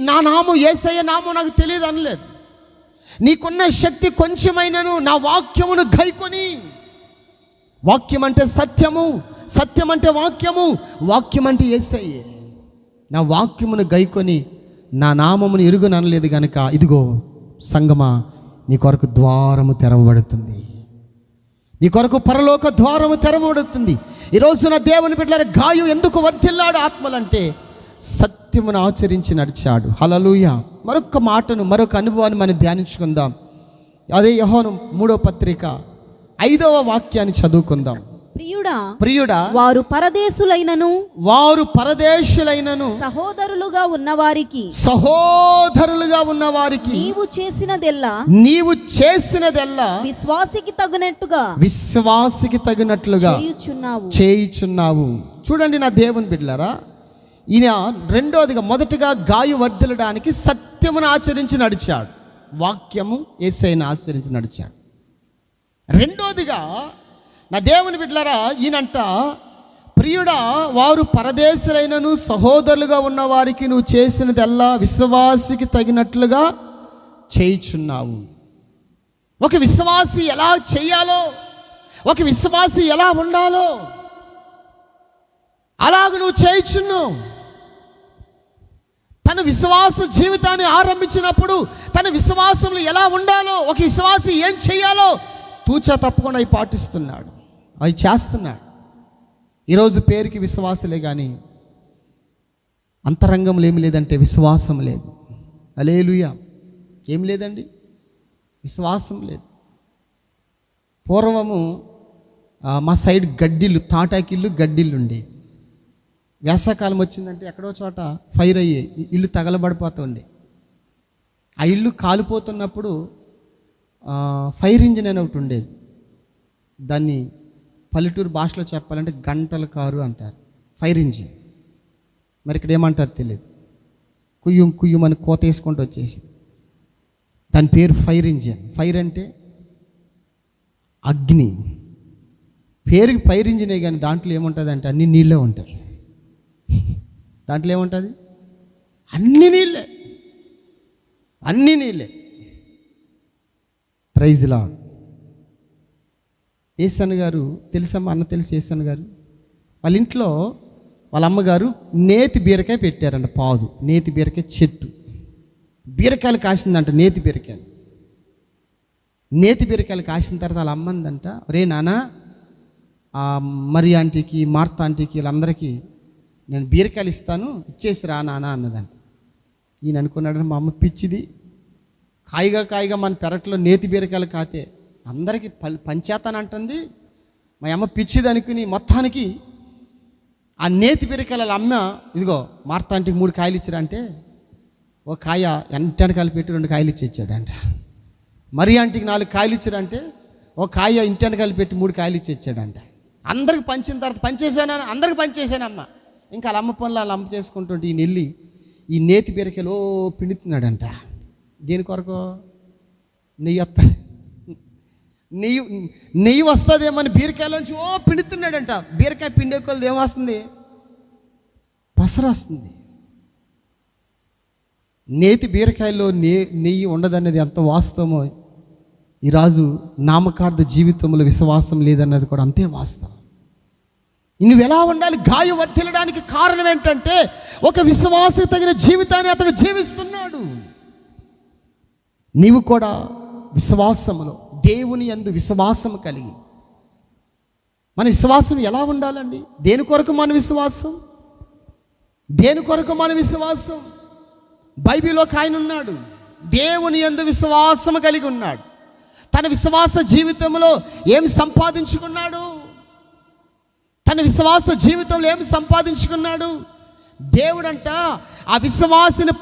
నా నామం యేసయ్య నామం నాకు తెలియదు అనలేదు. నీకున్న శక్తి కొంచెమైనను నా వాక్యమును గైకొని, వాక్యం అంటే సత్యము, సత్యం అంటే వాక్యము, వాక్యం అంటే యేసయ్యే. నా వాక్యమును గైకొని నా నామమును ఎరుగుననలేదు గనుక ఇదిగో సంగమా, నీ కొరకు ద్వారము తెరవబడుతుంది. నీ కొరకు పరలోక ద్వారము తెరవబడుతుంది. ఈరోజు నా దేవుని బిడ్డలారా, గాయు ఎందుకు వర్ధిల్లాడు ఆత్మలంటే సత్యమును ఆచరించి నడిచాడు. హల్లెలూయా. మరొక మాటను, మరొక అనుభవాన్ని మనం ధ్యానించుకుందాం. అదే యోహాను 3వ పత్రిక 5వ వాక్యాన్ని చదువుకుందాం. ప్రియుడా, వారు పరదేశులైనను సహోదరులుగా ఉన్నవారికి నీవు చేసినదెల్లా విశ్వాసికి తగినట్లుగా చేయుచున్నావు. చూడండి నా దేవుని బిడ్డలారా, ఈయన రెండోదిగా, మొదటిగా గాయు వర్ధిల్లడానికి సత్యమును ఆచరించి నడిచాడు. వాక్యము యేసయ్యను ఆచరించి నడిచాడు. రెండోదిగా నా దేవుని బిడ్డలారా, ఈయనంట, ప్రియుడా, వారు పరదేశులైనను సహోదరులుగా ఉన్న వారికి నువ్వు చేసినదెల్లా విశ్వాసికి తగినట్లుగా చేయుచున్నావు. ఒక విశ్వాసి ఎలా చేయాలో, ఒక విశ్వాసి ఎలా ఉండాలో అలాగ నువ్వు చేయుచున్నావు. తన విశ్వాస జీవితాన్ని ఆరంభించినప్పుడు తన విశ్వాసంలో ఎలా ఉండాలో, ఒక విశ్వాసి ఏం చేయాలో తూచా తప్పకుండా అవి పాటిస్తున్నాడు, అవి చేస్తున్నాడు. ఈరోజు పేరుకి విశ్వాసలే కానీ అంతరంగంలో ఏమి లేదంటే విశ్వాసం లేదు. హల్లెలూయా. ఏం లేదండి, విశ్వాసం లేదు. పూర్వము మా సైడ్ గడ్డిళ్ళు, తాటాకిళ్ళు గడ్డిళ్ళు ఉండే. వేసవకాలం వచ్చిందంటే ఎక్కడో చోట ఫైర్ అయ్యే ఇల్లు తగలబడిపోతుండే. ఆ ఇల్లు కాలిపోతున్నప్పుడు ఫైర్ ఇంజిన్ అని ఒకటి ఉండేది. దాన్ని పల్లెటూరు భాషలో చెప్పాలంటే గంటల కారు అంటారు, ఫైర్ ఇంజిన్. మరి ఇక్కడ ఏమంటారు తెలియదు. కుయ్యమని కోత వేసుకుంటూ వచ్చేసి దాని పేరు ఫైర్ ఇంజిన్. ఫైర్ అంటే అగ్ని. పేరుకి ఫైర్ ఇంజినే కానీ దాంట్లో ఏముంటుంది అంటే అన్ని నీళ్ళే ఉంటాయి. దాంట్లో ఏముంటుంది? అన్ని నీళ్ళే, అన్ని నీళ్ళే. Praise lord. యేసన్న గారు తెలుసమ్మా, అన్న తెలుసు యేసన్న గారు. వాళ్ళ ఇంట్లో వాళ్ళ అమ్మగారు నేతి బీరకాయ పెట్టారంట. పాదు నేతి బీరకాయ చెట్టు, బీరకాయలు కాసిందంట. నేతి బీరకాయలు కాసిన తర్వాత వాళ్ళ అమ్మందంట, రే నాన్న, మరి ఆంటీకి, మార్త ఆంటీకి, వీళ్ళందరికీ నేను బీరకాయలు ఇస్తాను, ఇచ్చేసి రా నాన్న అన్నదంట. ఈయన అనుకున్నాడు, మా అమ్మ పిచ్చిది, కాయగా మన పెరట్లో నేతి బీరకాయలు కాతే అందరికీ పంచేతానంటుంది, మా అమ్మ పిచ్చిది అనుకుని మొత్తానికి ఆ నేతి బీరకాయల అమ్మ, ఇదిగో మార్త ఆంటీకి 3 కాయలు ఇచ్చారంటే ఒక కాయ ఇంటెనకాయలు పెట్టి 2 కాయలు ఇచ్చాడంట. మరి ఆంటీకి 4 కాయలు ఇచ్చారంటే ఒక కాయ ఇంటెనకాయలు పెట్టి 3 కాయలు ఇచ్చాడంట. అందరికి పంచిన తర్వాత అందరికి పంచేసానమ్మ. ఇంకా వాళ్ళ అమ్మ పనులు వాళ్ళ అమ్మ చేసుకుంటుంటే ఈయన వెళ్ళి ఈ నేతి బీరకాయలు పిండుతున్నాడంట. దేని కొరకు? నెయ్యి వస్తుందేమని బీరకాయలోంచి పిండుతున్నాడంట. బీరకాయ పిండే కొలది ఏమొస్తుంది? పసరు వస్తుంది. నేతి బీరకాయలో నెయ్యి ఉండదనేది ఎంత వాస్తవమో ఈరోజు నామకార్థ జీవితంలో విశ్వాసం లేదన్నది కూడా అంతే వాస్తవం. నువ్వు ఎలా ఉండాలి? గాయ వర్ధిల్లడానికి కారణం ఏంటంటే ఒక విశ్వాస తగిన జీవితాన్ని అతను జీవిస్తున్నాడు. నీవు కూడా విశ్వాసములో, దేవుని యందు విశ్వాసము కలిగి, మన విశ్వాసం ఎలా ఉండాలండి? దేని కొరకు మన విశ్వాసం? బైబిల్లో ఒక ఆయన ఉన్నాడు, దేవుని యందు విశ్వాసము కలిగి ఉన్నాడు. తన విశ్వాస జీవితంలో ఏం సంపాదించుకున్నాడు? దేవుడంట ఆ విశ్వాసిని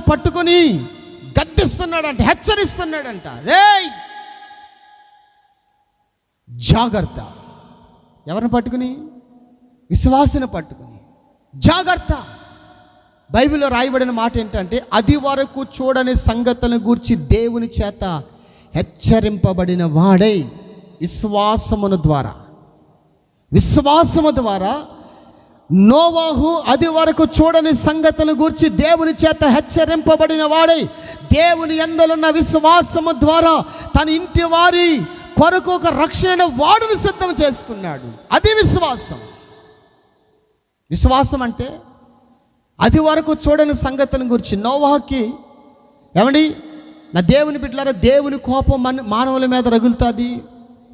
పట్టుకొని గద్దిస్తున్నాడంట, హెచ్చరిస్తున్నాడంట, రేయ్ జాగ్రత్త. ఎవరిని పట్టుకుని? విశ్వాసిని పట్టుకుని జాగ్రత్త. బైబిల్లో రాయబడిన మాట ఏంటంటే, అది వరకు చూడని సంగతులను గూర్చి దేవుని చేత హెచ్చరింపబడిన వాడై విశ్వాసము ద్వారా నోవాహు అది వరకు చూడని సంగతులను గూర్చి దేవుని చేత హెచ్చరింపబడిన వాడై దేవుని యందున్న విశ్వాసము ద్వారా తన ఇంటి వారి కొరకు ఒక రక్షణ వాడును సిద్ధం చేసుకున్నాడు. అది విశ్వాసం అంటే అది వరకు చూడని సంగతులను గురించి. నోవాహుకి ఏమండి, నా దేవుని బిడ్డలారా, దేవుని కోపం మానవుల మీద రగులుతుంది,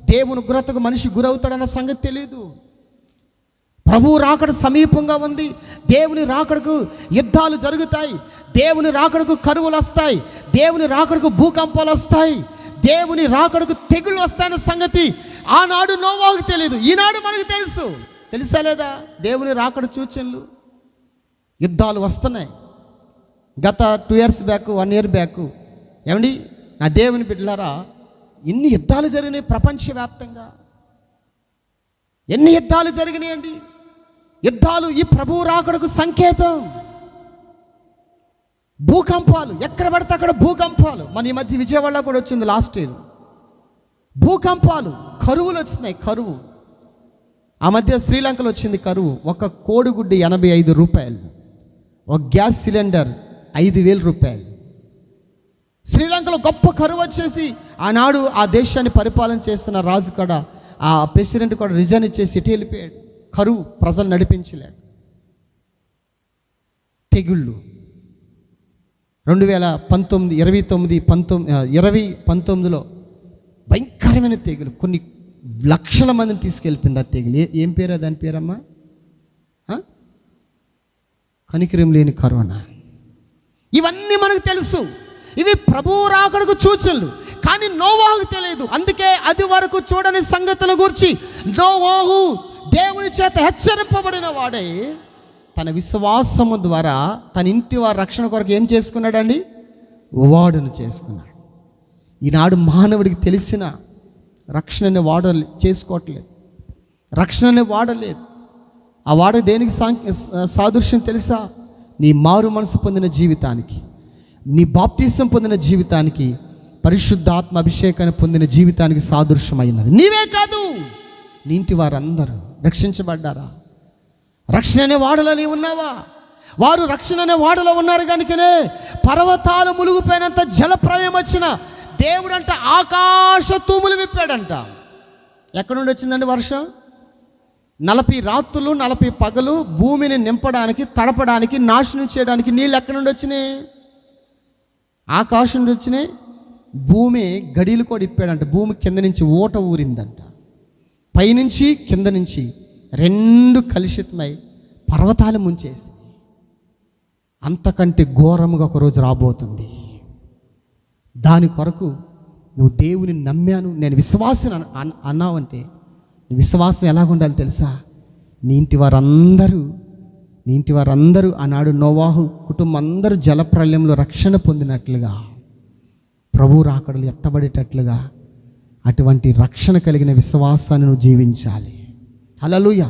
దేవుని ఉగ్రతకు మనిషి గురవుతాడన్న సంగతి తెలియదు. ప్రభువు రాకడ సమీపంగా ఉంది. దేవుని రాకడకు యుద్ధాలు జరుగుతాయి, దేవుని రాకడకు కరువులు వస్తాయి, దేవుని రాకడకు భూకంపాలు వస్తాయి, దేవుని రాకడకు తెగుళ్ళు వస్తాయన్న సంగతి ఆనాడు నోవాహుకు తెలియదు. ఈనాడు మనకు తెలుసా లేదా? దేవుని రాకడ సూచనలు, యుద్ధాలు వస్తున్నాయి. గత 2 years బ్యాక్, 1 year బ్యాక్ ఏమండి, నా దేవుని బిడ్డలారా, ఎన్ని యుద్ధాలు జరిగినాయి ప్రపంచవ్యాప్తంగా, ఎన్ని యుద్ధాలు జరిగినాయండి. యుద్ధాలు ఈ ప్రభువు రాకడకు సంకేతం. భూకంపాలు, ఎక్కడ పడితే అక్కడ భూకంపాలు. మన ఈ మధ్య విజయవాడలో కూడా వచ్చింది లాస్ట్ ఇయర్ భూకంపాలు. కరువులు వచ్చినాయి, కరువు. ఆ మధ్య శ్రీలంకలో వచ్చింది కరువు. ఒక కోడిగుడ్డు 85 రూపాయలు, ఒక గ్యాస్ సిలిండర్ 5,000 రూపాయలు. శ్రీలంకలో గొప్ప కరువు వచ్చేసి ఆనాడు ఆ దేశాన్ని పరిపాలన చేస్తున్న రాజు కూడా, ఆ ప్రెసిడెంట్ కూడా రిజైన్ ఇచ్చేసి ఇటు వెళ్ళిపోయాడు. కరువు, ప్రజలు నడిపించలేక. తెగుళ్ళు 2019లో భయంకరమైన తెగులు, కొన్ని లక్షల మందిని తీసుకెళ్ళిపోయింది ఆ తెగులు. ఏం పేరు దాని పేరమ్మా? కనికరం లేని కరోనా. ఇవన్నీ మనకు తెలుసు, ఇవి ప్రభువు రాకడకు సూచనలు. కానీ నోవాహుకు తెలియదు. అందుకే అది వరకు చూడని సంగతుల గురించి నోవాహు దేవుని చేత హెచ్చరింపబడిన వాడై తన విశ్వాసము ద్వారా తన ఇంటి వారి రక్షణ కొరకు ఏం చేసుకున్నాడండి? వాడును చేసుకున్నాడు. ఈనాడు మానవుడికి తెలిసిన రక్షణని చేసుకోవట్లేదు, రక్షణని వాడలేదు. ఆ వాడ దేనికి సాదృశ్యం తెలుసా? నీ మారు మనసు పొందిన జీవితానికి, నీ బాప్తిసం పొందిన జీవితానికి, పరిశుద్ధాత్మ అభిషేకాన్ని పొందిన జీవితానికి సాదృశ్యమైనది. నీవే కాదు, నీ ఇంటి వారందరూ రక్షించబడ్డారా? రక్షణ అనే వాడలో నీవు ఉన్నావా? వారు రక్షణ అనే వాడలో ఉన్నారు కనుకనే పర్వతాలు మునిగిపోయినంత జలప్రలయం వచ్చిన దేవుడంట ఆకాశ తూములు విప్పాడంట. ఎక్కడి నుండి వచ్చిందండి వర్షం? 40 రాత్రులు 40 పగలు భూమిని నింపడానికి, తడపడానికి, నాశనం చేయడానికి నీళ్ళు ఎక్కడి నుండి వచ్చినాయి? ఆకాశం నుండి వచ్చినాయి. భూమి గడియలు కూడా ఇప్పాడంట. భూమి కింద నుంచి ఊట ఊరిందంట. పైనుంచి కింద నుంచి 2 కలుషితమై పర్వతాలు ముంచేసి, అంతకంటే ఘోరముగా ఒకరోజు రాబోతుంది. దాని కొరకు నువ్వు దేవుని నమ్మాను, నేను విశ్వాసం అన్నావంటే నీ విశ్వాసం ఎలాగుండాలి తెలుసా? నీ ఇంటి వారందరూ ఆనాడు నోవాహు కుటుంబం అందరూ జలప్రలయంలో రక్షణ పొందినట్లుగా, ప్రభువు రాకడలు ఎత్తబడేటట్లుగా అటువంటి రక్షణ కలిగిన విశ్వాసాన్ని నువ్వు జీవించాలి. హల్లెలూయా.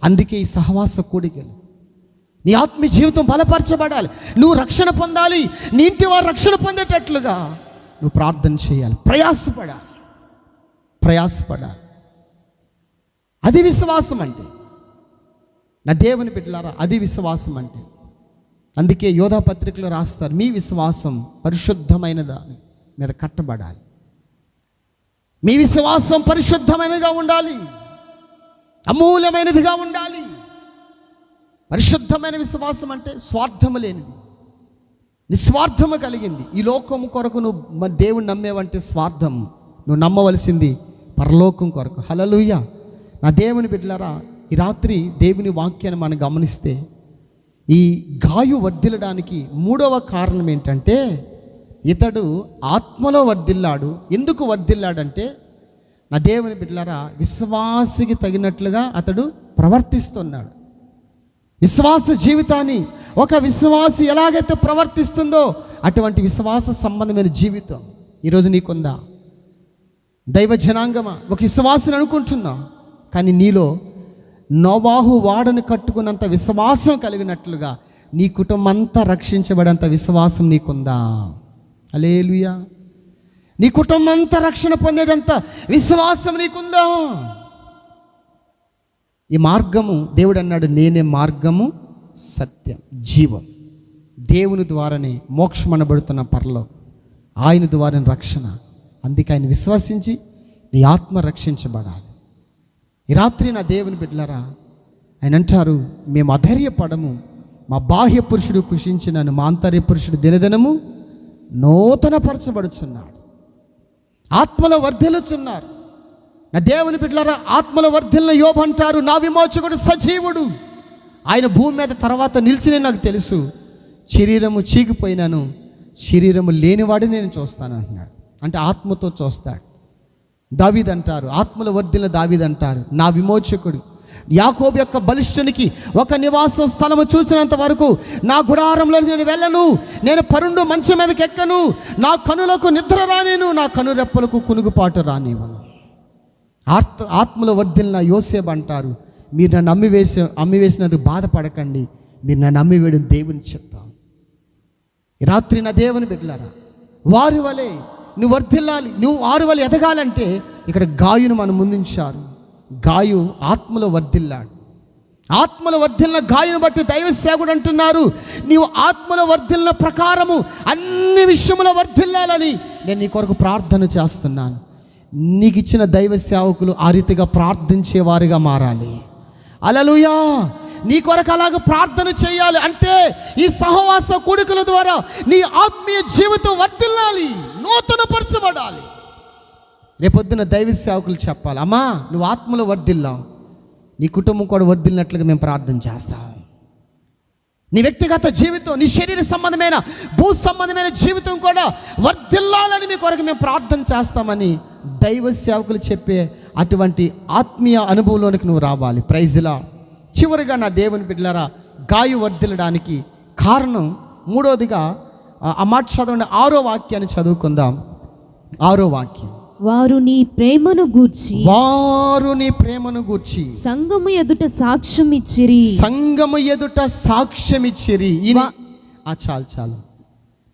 అందుకే ఈ సహవాస కూడికలు, నీ ఆత్మీయ జీవితం బలపరచబడాలి. నువ్వు రక్షణ పొందాలి, నీ ఇంటి వారు రక్షణ పొందేటట్లుగా నువ్వు ప్రార్థన చేయాలి, ప్రయాసపడాలి. అది విశ్వాసం అంటే. నా దేవుని బిడ్డలారా, అది విశ్వాసం అంటే. అందుకే యోధా పత్రికలో రాస్తారు, మీ విశ్వాసం పరిశుద్ధమైన దాని మీద కట్టబడాలి. మీ విశ్వాసం పరిశుద్ధమైనదిగా ఉండాలి, అమూల్యమైనదిగా ఉండాలి. పరిశుద్ధమైన విశ్వాసం అంటే స్వార్థము లేనిది, నిస్వార్థము కలిగింది. ఈ లోకం కొరకు నువ్వు దేవుని నమ్మేవంటే స్వార్థం. నువ్వు నమ్మవలసింది పరలోకం కొరకు. హల్లెలూయా. నా దేవుని బిడ్డలారా, ఈ రాత్రి దేవుని వాక్యాన్ని మనం గమనిస్తే ఈ గాయు వర్ధిల్లడానికి 3వ కారణం ఏంటంటే, ఇతడు ఆత్మలో వర్ధిల్లాడు. ఎందుకు వర్ధిల్లాడంటే, నా దేవుని బిడ్డలారా, విశ్వాసికి తగినట్లుగా అతడు ప్రవర్తిస్తున్నాడు. విశ్వాస జీవితాన్ని ఒక విశ్వాసి ఎలాగైతే ప్రవర్తిస్తుందో అటువంటి విశ్వాస సంబంధమైన జీవితం ఈరోజు నీకుందా? దైవ జనాంగమా, ఒక విశ్వాసిని అనుకుంటున్నా, కానీ నీలో నోవాహు వాడను కట్టుకున్నంత విశ్వాసం కలిగినట్లుగా నీ కుటుంబం అంతా రక్షించబడేంత విశ్వాసం నీకుందా? హల్లెలూయా. నీ కుటుంబం అంతా రక్షణ పొందేటంత విశ్వాసం నీకుందా? ఈ మార్గము, దేవుడు అన్నాడు, నేనే మార్గము, సత్యం, జీవం. దేవుని ద్వారానే మోక్షం అనబడుతున్న పరలోకం, ఆయన ద్వారానే రక్షణ. అందుకే ఆయన విశ్వసించి నీ ఆత్మ రక్షించబడాలి. ఈ రాత్రి నా దేవుని బిడ్డలారా, ఆయన అంటారు, మేము అధైర్యపడము, మా బాహ్య పురుషుడు కుషించినను, మా ఆంతర్య పురుషుడు దినదినము నూతనపరచబడుచున్నాడు. ఆత్మలో వర్ధిల్లుచున్నారు. నా దేవుని బిడ్డలారా, ఆత్మలో వర్ధిల్లిన యోబు అంటారు, నా విమోచకుడు సజీవుడు, ఆయన భూమి మీద తర్వాత నిలిచినే నాకు తెలుసు. శరీరము చీకిపోయినాను, శరీరము లేనివాడిని నేను చూస్తాను అంటున్నాడు. అంటే ఆత్మతో చూస్తాడు. దావీదు అంటారు, ఆత్మలో వర్ధిల్లిన దావీదు అంటారు, నా విమోచకుడు. యాకోబు యొక్క బలిష్ఠునికి ఒక నివాస స్థలము చూసినంత వరకు నా గుడారంలో నేను వెళ్ళను, నేను పరుండు మంచం మీదకి ఎక్కను, నా కనులకు నిద్ర రానేను, నా కనురెప్పలకు కునుగుపాటు రానివ్వను. ఆత్మలో వర్ధిల్లిన యోసేపు అంటారు, మీరు నన్ను అమ్మివేసినందుకు బాధపడకండి, మీరు నన్ను అమ్మివేయడం దేవుని చిత్తం. ఈ రాత్రి నా దేవుని బిడ్డలారా, వారి వలె నువ్వు వర్ధిల్లాలి, నువ్వు వారి వలె ఎదగాలంటే ఇక్కడ గాయును మనం ముందుంచారు. గాయు ఆత్మలో వర్ధిల్లాడు. ఆత్మలో వర్ధిల్లిన గాయును బట్టి దైవ సేవకుడు అంటున్నారు, నీవు ఆత్మలో వర్ధిల్లిన ప్రకారము అన్ని విషయములో వర్ధిల్లాలని నేను నీ కొరకు ప్రార్థన చేస్తున్నాను. నీకు ఇచ్చిన దైవ సేవకులు ఆ రీతిగా ప్రార్థించేవారిగా మారాలి. హల్లెలూయా. నీ కొరకు అలాగ ప్రార్థన చేయాలి అంటే ఈ సహవాస కూడికల ద్వారా నీ ఆత్మీయ జీవితం వర్ధిల్లాలి, నూతనపరచబడాలి. రేపొద్దున దైవ సేవకులు చెప్పాలి, అమ్మా నువ్వు ఆత్మలో వర్ధిల్లావు, నీ కుటుంబం కూడా వర్ధిల్లినట్లుగా మేము ప్రార్థన చేస్తాం. నీ వ్యక్తిగత జీవితం, నీ శరీర సంబంధమైన భూ సంబంధమైన జీవితం కూడా వర్ధిల్లాలని మీ కొరకు మేము ప్రార్థన చేస్తామని దైవ సేవకులు చెప్పే అటువంటి ఆత్మీయ అనుభవంలోనికి నువ్వు రావాలి. Praise lord. చివరిగా నా దేవుని బిడ్డలారా, గాయు వర్ధిల్లడానికి కారణం మూడోదిగా ఆ మాట చదవండి, 6వ వాక్యాన్ని చదువుకుందాం. 6వ వాక్యం, వారు నీ ప్రేమను గూర్చి సంఘము ఎదుట సాక్ష్యం ఇచ్చిరి. సంఘము ఎదుట సాక్ష్యం ఇచ్చిరి. చాలు.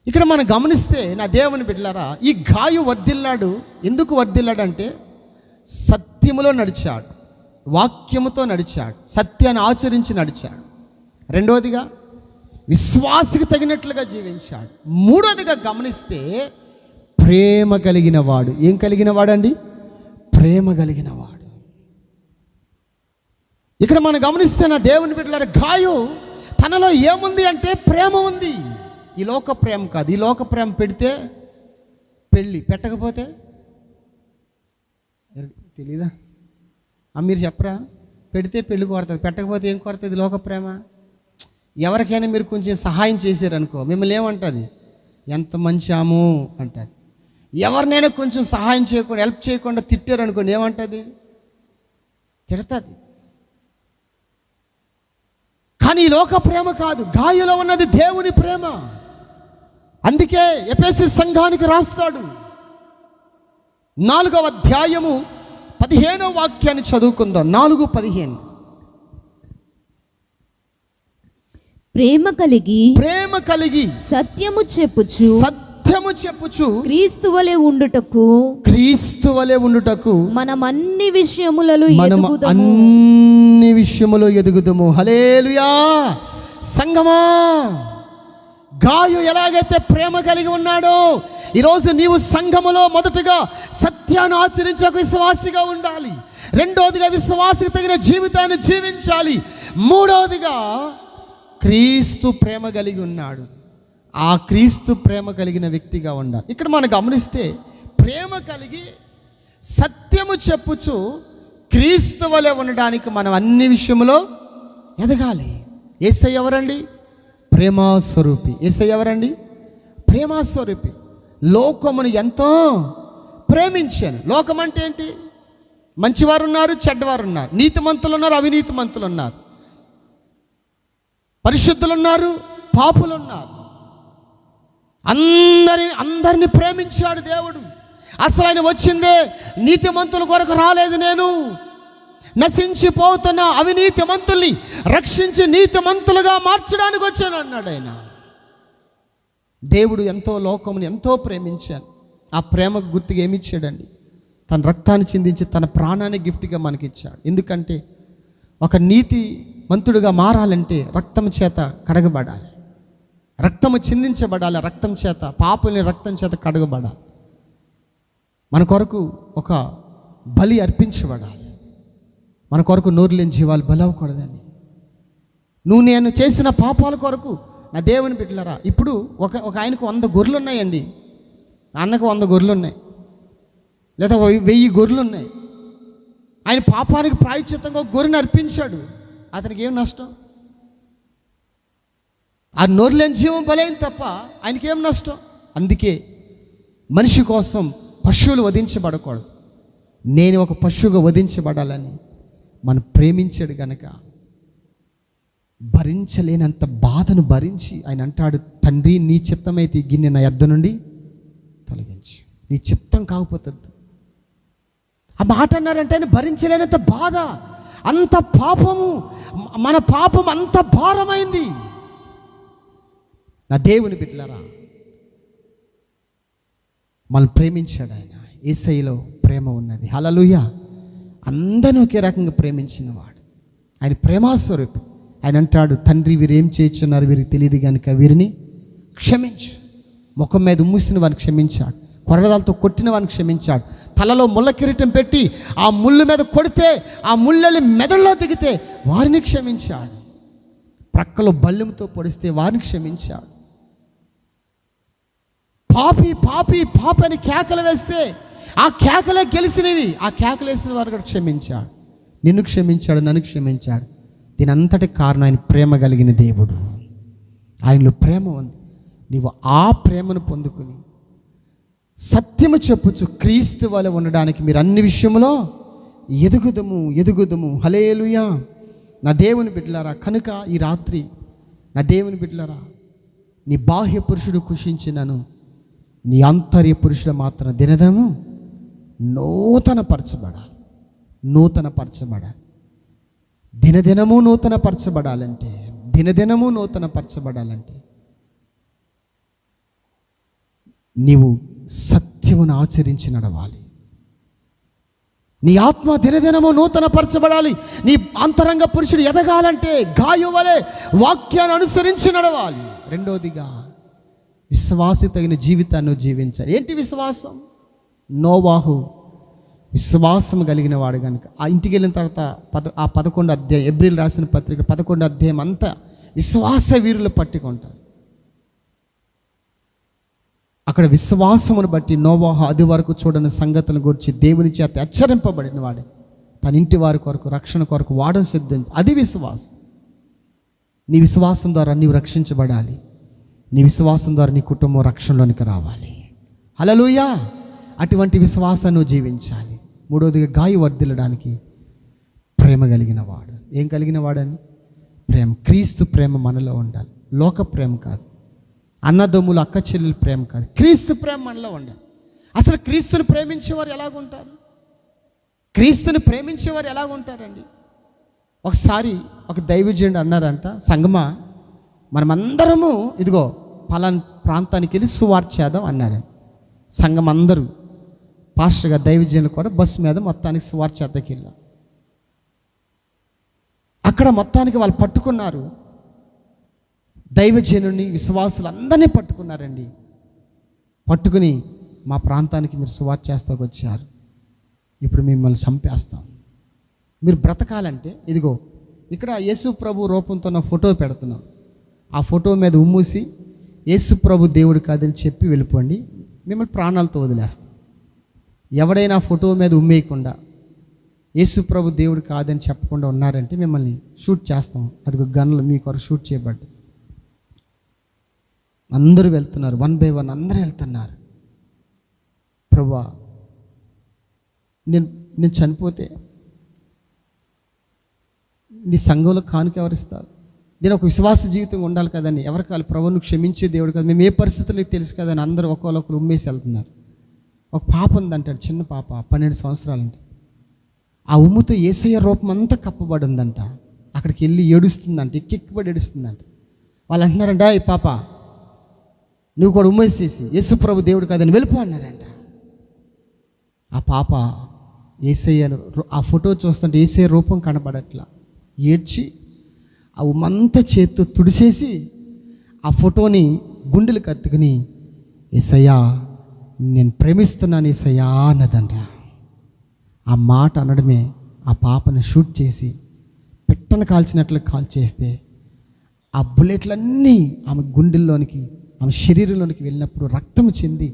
ఇక్కడ మనం గమనిస్తే నా దేవుని బిడ్డలారా, ఈ గాయు వర్ధిల్లాడు. ఎందుకు వర్ధిల్లాడంటే సత్యములో నడిచాడు, వాక్యముతో నడిచాడు, సత్యాన్ని ఆచరించి నడిచాడు. రెండోదిగా విశ్వాసకి తగినట్లుగా జీవించాడు. మూడోదిగా గమనిస్తే ప్రేమ కలిగిన వాడు. ఏం కలిగిన వాడండి? ప్రేమ కలిగిన వాడు. ఇక్కడ మనం గమనిస్తే నా దేవుని బిడ్డలారా, గాయు తనలో ఏముంది అంటే ప్రేమ ఉంది. ఈ లోక ప్రేమ కాదు. ఈ లోక ప్రేమ పెడితే పెళ్ళి, పెట్టకపోతే తెలీదా? మీరు చెప్పరా? పెడితే పెళ్ళి కోరుతుంది, పెట్టకపోతే ఏం కోరుతుంది? లోక ప్రేమ. ఎవరికైనా మీరు కొంచెం సహాయం చేశారనుకో, మిమ్మల్ని ఏమంటుంది? ఎంత మంచాము అంటుంది. ఎవరినైనా కొంచెం సహాయం చేయకుండా, హెల్ప్ చేయకుండా తిట్టారనుకోండి, ఏమంటుంది? తిడుతుంది. కానీ ఈ లోక ప్రేమ కాదు, గాయలో ఉన్నది దేవుని ప్రేమ. అందుకే ఎఫెసీ సంఘానికి రాస్తాడు, 4వ అధ్యాయము 15వ వాక్యాన్ని చదువుకుందాం. 4:15. ప్రేమ కలిగి సత్యము చెప్పుచు క్రీస్తు వలె ఉండుటకు మనం అన్ని విషయములలో ఎదుగుదము. హల్లెలూయా. సంగమా, గాయు ఎలాగైతే ప్రేమ కలిగి ఉన్నాడో, ఈరోజు నీవు సంఘములో మొదటగా సత్యాన్ని ఆచరించే ఒక విశ్వాసిగా ఉండాలి. రెండోదిగా విశ్వాసికి తగిన జీవితాన్ని జీవించాలి. మూడవదిగా క్రీస్తు ప్రేమ కలిగి ఉన్నాడు. ఆ క్రీస్తు ప్రేమ కలిగిన వ్యక్తిగా ఉండాలి. ఇక్కడ మనం గమనిస్తే ప్రేమ కలిగి సత్యము చెప్పుచు క్రీస్తు వలె ఉండడానికి మనం అన్ని విషయంలో ఎదగాలి. యేసయ్య ఎవరండి? ప్రేమాస్వరూపి. యేసయ్య ఎవరండి? ప్రేమాస్వరూపి. లోకమును ఎంతో ప్రేమించాను. లోకం అంటే ఏంటి? మంచివారు ఉన్నారు, చెడ్డవారు ఉన్నారు, నీతిమంతులు ఉన్నారు, అవినీతిమంతులు ఉన్నారు. పరిశుద్ధులు ఉన్నారు, పాపులు ఉన్నారు. అందరిని ప్రేమించాడు దేవుడు. అసలు ఆయన వచ్చిందే నీతిమంతుల కొరకు రాలేదు, నేను నశించిపోతున్న అవినీతిమంతుల్ని రక్షించి నీతిమంతులుగా మార్చడానికి వచ్చాను అన్నాడు ఆయన. దేవుడు ఎంతో లోకముని ఎంతో ప్రేమించాను. ఆ ప్రేమకు గుర్తుగా ఏమి ఇచ్చాడండి? తన రక్తాన్ని చిందించి తన ప్రాణాన్ని గిఫ్ట్గా మనకిచ్చాడు. ఎందుకంటే ఒక నీతిమంతుడుగా మారాలంటే రక్తం చేత కడగబడాలి, రక్తము చిందించబడాలి, రక్తం చేత పాపుల్ని రక్తం చేత కడగబడాలి, మన కొరకు ఒక బలి అర్పించబడాలి. మన కొరకు నోరు లేని జీవాలు బలవకూడదని. నువ్వు నేను చేసిన పాపాల కొరకు నా దేవుని బిడ్డలారా, ఇప్పుడు ఒక ఆయనకు 100 గొర్రెలు ఉన్నాయండి, అన్నకు 100 గొర్రెలు ఉన్నాయి, లేదా 1000 గొర్రెలు ఉన్నాయి. ఆయన పాపానికి ప్రాయశ్చిత్తంగా ఒక గొర్రెని అర్పించాడు. అతనికి ఏం నష్టం? ఆ నోరు లేని జీవం బలైంది తప్ప ఆయనకేం నష్టం? అందుకే మనిషి కోసం పశువులు వధించబడకూడదు. నేను ఒక పశువుగా వధించబడాలని మనం ప్రేమించాడు గనక భరించలేనంత బాధను భరించి ఆయన అంటాడు, తండ్రి నీ చిత్తమైతే ఈ గిన్నె నా యొద్ద నుండి తొలగించు, నీ చిత్తం కాకపోతుంది. ఆ మాట అన్నారంటే ఆయన భరించలేనంత బాధ, అంత పాపము, మన పాపం అంత భారమైంది. నా దేవుని బిడ్డలారా, మనం ప్రేమించాడు ఆయన. యేసయ్యలో ప్రేమ ఉన్నది. హల్లెలూయా. అందరినీ ఒకే రకంగా ప్రేమించిన వాడు ఆయన, ప్రేమాస్వరూపం. ఆయన అంటాడు, తండ్రి వీరు ఏం చేస్తున్నారు వీరికి తెలియదు కనుక వీరిని క్షమించు. ముఖం మీద ఉమ్ముసిన వారిని క్షమించాడు, కొరడాలతో కొట్టిన వారిని క్షమించాడు, తలలో ముళ్ళ కిరీటం పెట్టి ఆ ముళ్ళు మీద కొడితే ఆ ముళ్ళని మెదడులో దిగితే వారిని క్షమించాడు, ప్రక్కలో బల్లెంతో పొడిస్తే వారిని క్షమించాడు. పాపి పాపి పాపి అని కేకలు వేస్తే ఆ కేకలే గెలిచినవి, ఆ కేకలు వేసిన వారు కూడా క్షమించాడు. నిన్ను క్షమించాడు, నన్ను క్షమించాడు. దీని అంతటి కారణం ఆయన ప్రేమ కలిగిన దేవుడు. ఆయనలో ప్రేమ ఉంది. నీవు ఆ ప్రేమను పొందుకుని సత్యము చెప్పుచు క్రీస్తు వలె ఉండడానికి మీరు అన్ని విషయంలో ఎదుగుదము. హల్లెలూయా. నా దేవుని బిడ్డలారా, కనుక ఈ రాత్రి నా దేవుని బిడ్డలారా, నీ బాహ్య పురుషుడు కుషించినను నీ ఆంతర్య పురుషుడు మాత్రం దినదము నూతనపరచబడాలి. దినదినము నూతనపరచబడాలంటే నీవు సత్యమును ఆచరించి నడవాలి. నీ ఆత్మ దినదినము నూతనపరచబడాలి. నీ అంతరంగ పురుషుడు ఎదగాలంటే గాయు వలె వాక్యాన్ని అనుసరించి నడవాలి. రెండోదిగా విశ్వాసి తగిన జీవితాన్ని జీవించాలి. ఏంటి విశ్వాసం? నోవాహు విశ్వాసం కలిగిన వాడు కనుక ఆ ఇంటికి వెళ్ళిన తర్వాత 11వ అధ్యాయం, ఎబ్రిల్ రాసిన పత్రిక 11వ అధ్యాయం అంతా విశ్వాస వీరులు పట్టుకుంటారు. అక్కడ విశ్వాసమును బట్టి నోవాహు అది వరకు చూడని సంగతులను గురించి దేవుని చేత హెచ్చరింపబడిన వాడే తన ఇంటి వారి కొరకు రక్షణ కొరకు వాడని సిద్ధం. అది విశ్వాసం. నీ విశ్వాసం ద్వారా నీవు రక్షించబడాలి. నీ విశ్వాసం ద్వారా నీ కుటుంబం రక్షణలోనికి రావాలి. హల్లెలూయా. అటువంటి విశ్వాసాన్ని నువ్వు జీవించాలి. మూడోదిగా గాయ వర్ధిల్లడానికి ప్రేమ కలిగిన వాడు. ఏం కలిగిన వాడని? ప్రేమ. క్రీస్తు ప్రేమ మనలో ఉండాలి. లోక ప్రేమ కాదు, అన్నదమ్ములు అక్క చెల్లెల ప్రేమ కాదు, క్రీస్తు ప్రేమ మనలో ఉండాలి. అసలు క్రీస్తుని ప్రేమించేవారు ఎలాగుంటారు? క్రీస్తుని ప్రేమించేవారు ఎలాగుంటారండి? ఒకసారి ఒక దైవజనుడు అన్నారంట, సంగమా మనమందరము ఇదిగో పలానా ప్రాంతానికి వెళ్ళి సువార్త చేద్దాం అన్నారు. సంఘం అందరూ, పాస్టర్గా దైవజనులు కూడా బస్సు మీద మొత్తానికి సువార్త చేద్దకి వెళ్ళాం. అక్కడ మొత్తానికి వాళ్ళు పట్టుకున్నారు, దైవజనుని విశ్వాసులు అందరినీ పట్టుకున్నారండి. పట్టుకుని మా ప్రాంతానికి మీరు సువార్త చేస్తాకు వచ్చారు, ఇప్పుడు మిమ్మల్ని చంపేస్తాం, మీరు బ్రతకాలంటే ఇదిగో ఇక్కడ యేసు ప్రభు రూపంతో నా ఫోటో పెడుతున్నాం, ఆ ఫోటో మీద ఉమ్మూసి యేసు ప్రభు దేవుడు కాదని చెప్పి వెళ్ళిపోండి, మిమ్మల్ని ప్రాణాలతో వదిలేస్తాం. ఎవడైనా ఫోటో మీద ఉమ్మేయకుండా యేసు ప్రభు దేవుడు కాదని చెప్పకుండా ఉన్నారంటే మిమ్మల్ని షూట్ చేస్తాం. అది గన్లు మీ కొరకు షూట్ చేయబడ్డాయి. అందరూ వెళ్తున్నారు, 1 by 1 అందరూ వెళ్తున్నారు. ప్రభువా, నేను చనిపోతే నీ సంఘంలో కానుక ఎవరిస్తారు? నేను ఒక విశ్వాస జీవితం ఉండాలి కదని ఎవరికాలు ప్రభువును క్షమించే దేవుడు కదా, మేము ఏ పరిస్థితుల్లో తెలుసు కదని అందరూ ఒకరు ఉమ్మేసి వెళ్తున్నారు. ఒక పాప ఉందంటాడు, చిన్న పాప 12 సంవత్సరాలంట. ఆ ఉమ్ముతో యేసయ్య రూపం అంతా కప్పబడి ఉందంట. అక్కడికి వెళ్ళి ఏడుస్తుందంట, ఎక్కిబడి ఏడుస్తుందంట. వాళ్ళు అంటున్నారంట, ఈ పాప నువ్వు కూడా ఉమ్మేసేసి యేసు ప్రభు దేవుడు కాదని వెళ్ళిపో అన్నారంట. ఆ పాప యేసయ్యను ఆ ఫోటో చూస్తుంటే యేసయ్య రూపం కనబడట్లా. ఏడ్చి ఆ ఉమ్మంతా చేత్తో తుడిసేసి ఆ ఫోటోని గుండెలు కత్తుకుని యేసయ్యా నేను ప్రేమిస్తున్నాను యేసయ్యా అన్నదంట. ఆ మాట అనడమే ఆ పాపను షూట్ చేసి పెట్టను కాల్చినట్లు కాల్చేస్తే ఆ బుల్లెట్లన్నీ ఆమె గుండెల్లోనికి ఆమె శరీరంలోనికి వెళ్ళినప్పుడు రక్తము చెంది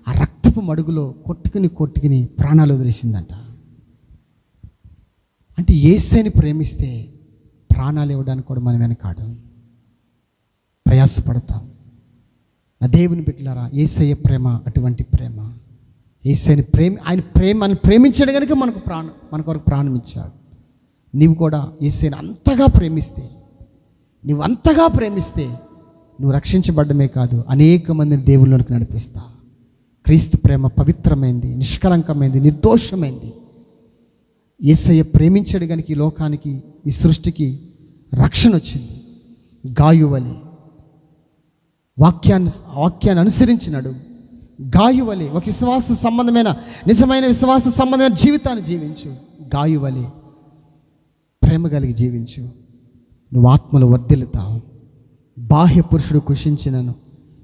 ఆ రక్తపు మడుగులో కొట్టుకుని ప్రాణాలు వదిలేసిందంట. అంటే యేసయ్యని ప్రేమిస్తే ప్రాణాలు ఇవ్వడానికి కూడా మనం వెనకాడం, ప్రయాసపడతాం. నా దేవుని బిడ్డలారా, యేసయ్య ప్రేమ అటువంటి ప్రేమ. యేసయ్యని ఆయన ప్రేమించాడు కనుక మన కొరకు ప్రాణం ఇచ్చాడు. నీవు కూడా యేసయ్యని అంతగా ప్రేమిస్తే, నువ్వు రక్షించబడ్డమే కాదు, అనేక మందిని దేవుళ్ళలోకి నడిపిస్తా. క్రీస్తు ప్రేమ పవిత్రమైంది, నిష్కలంకమైంది, నిర్దోషమైంది. యేసయ్య ప్రేమించాడు కనుక ఈ లోకానికి, ఈ సృష్టికి రక్షణ వచ్చింది. గాయువలే వాక్యాన్ని అనుసరించినాడు. గాయువలే ఒక నిజమైన విశ్వాస సంబంధమైన జీవితాన్ని జీవించు. గాయువలే ప్రేమ కలిగి జీవించు. నువ్వు ఆత్మలో వర్ధిల్లుతావు. బాహ్య పురుషుడు కుషించినను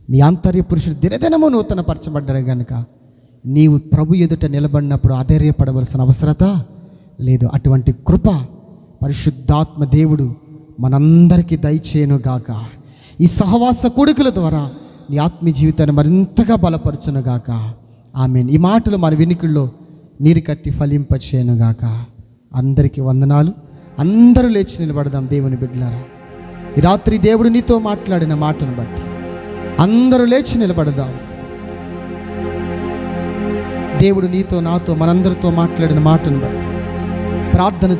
నీ ఆంతర్య పురుషుడు దినదినము నూతన పరచబడ్డాడు కనుక నీవు ప్రభు ఎదుట నిలబడినప్పుడు ఆధైర్యపడవలసిన అవసరత లేదు. అటువంటి కృప పరిశుద్ధాత్మ దేవుడు మనందరికీ దయచేయునుగాక. ఈ సహవాస కూడికల ద్వారా నీ ఆత్మీయ జీవితాన్ని మరింతగా బలపరచునుగాక. ఆమేన్. ఈ మాటలు మన వినికిల్లో నీరు కట్టి ఫలింపచేయునుగాక. అందరికీ వందనాలు. అందరూ లేచి నిలబడదాం దేవుని బిడ్డలారా. ఈ రాత్రి దేవుడు నీతో మాట్లాడిన మాటను బట్టి అందరూ లేచి నిలబడదాం. దేవుడు నీతో నాతో మనందరితో మాట్లాడిన మాటను బట్టి ప్రార్థన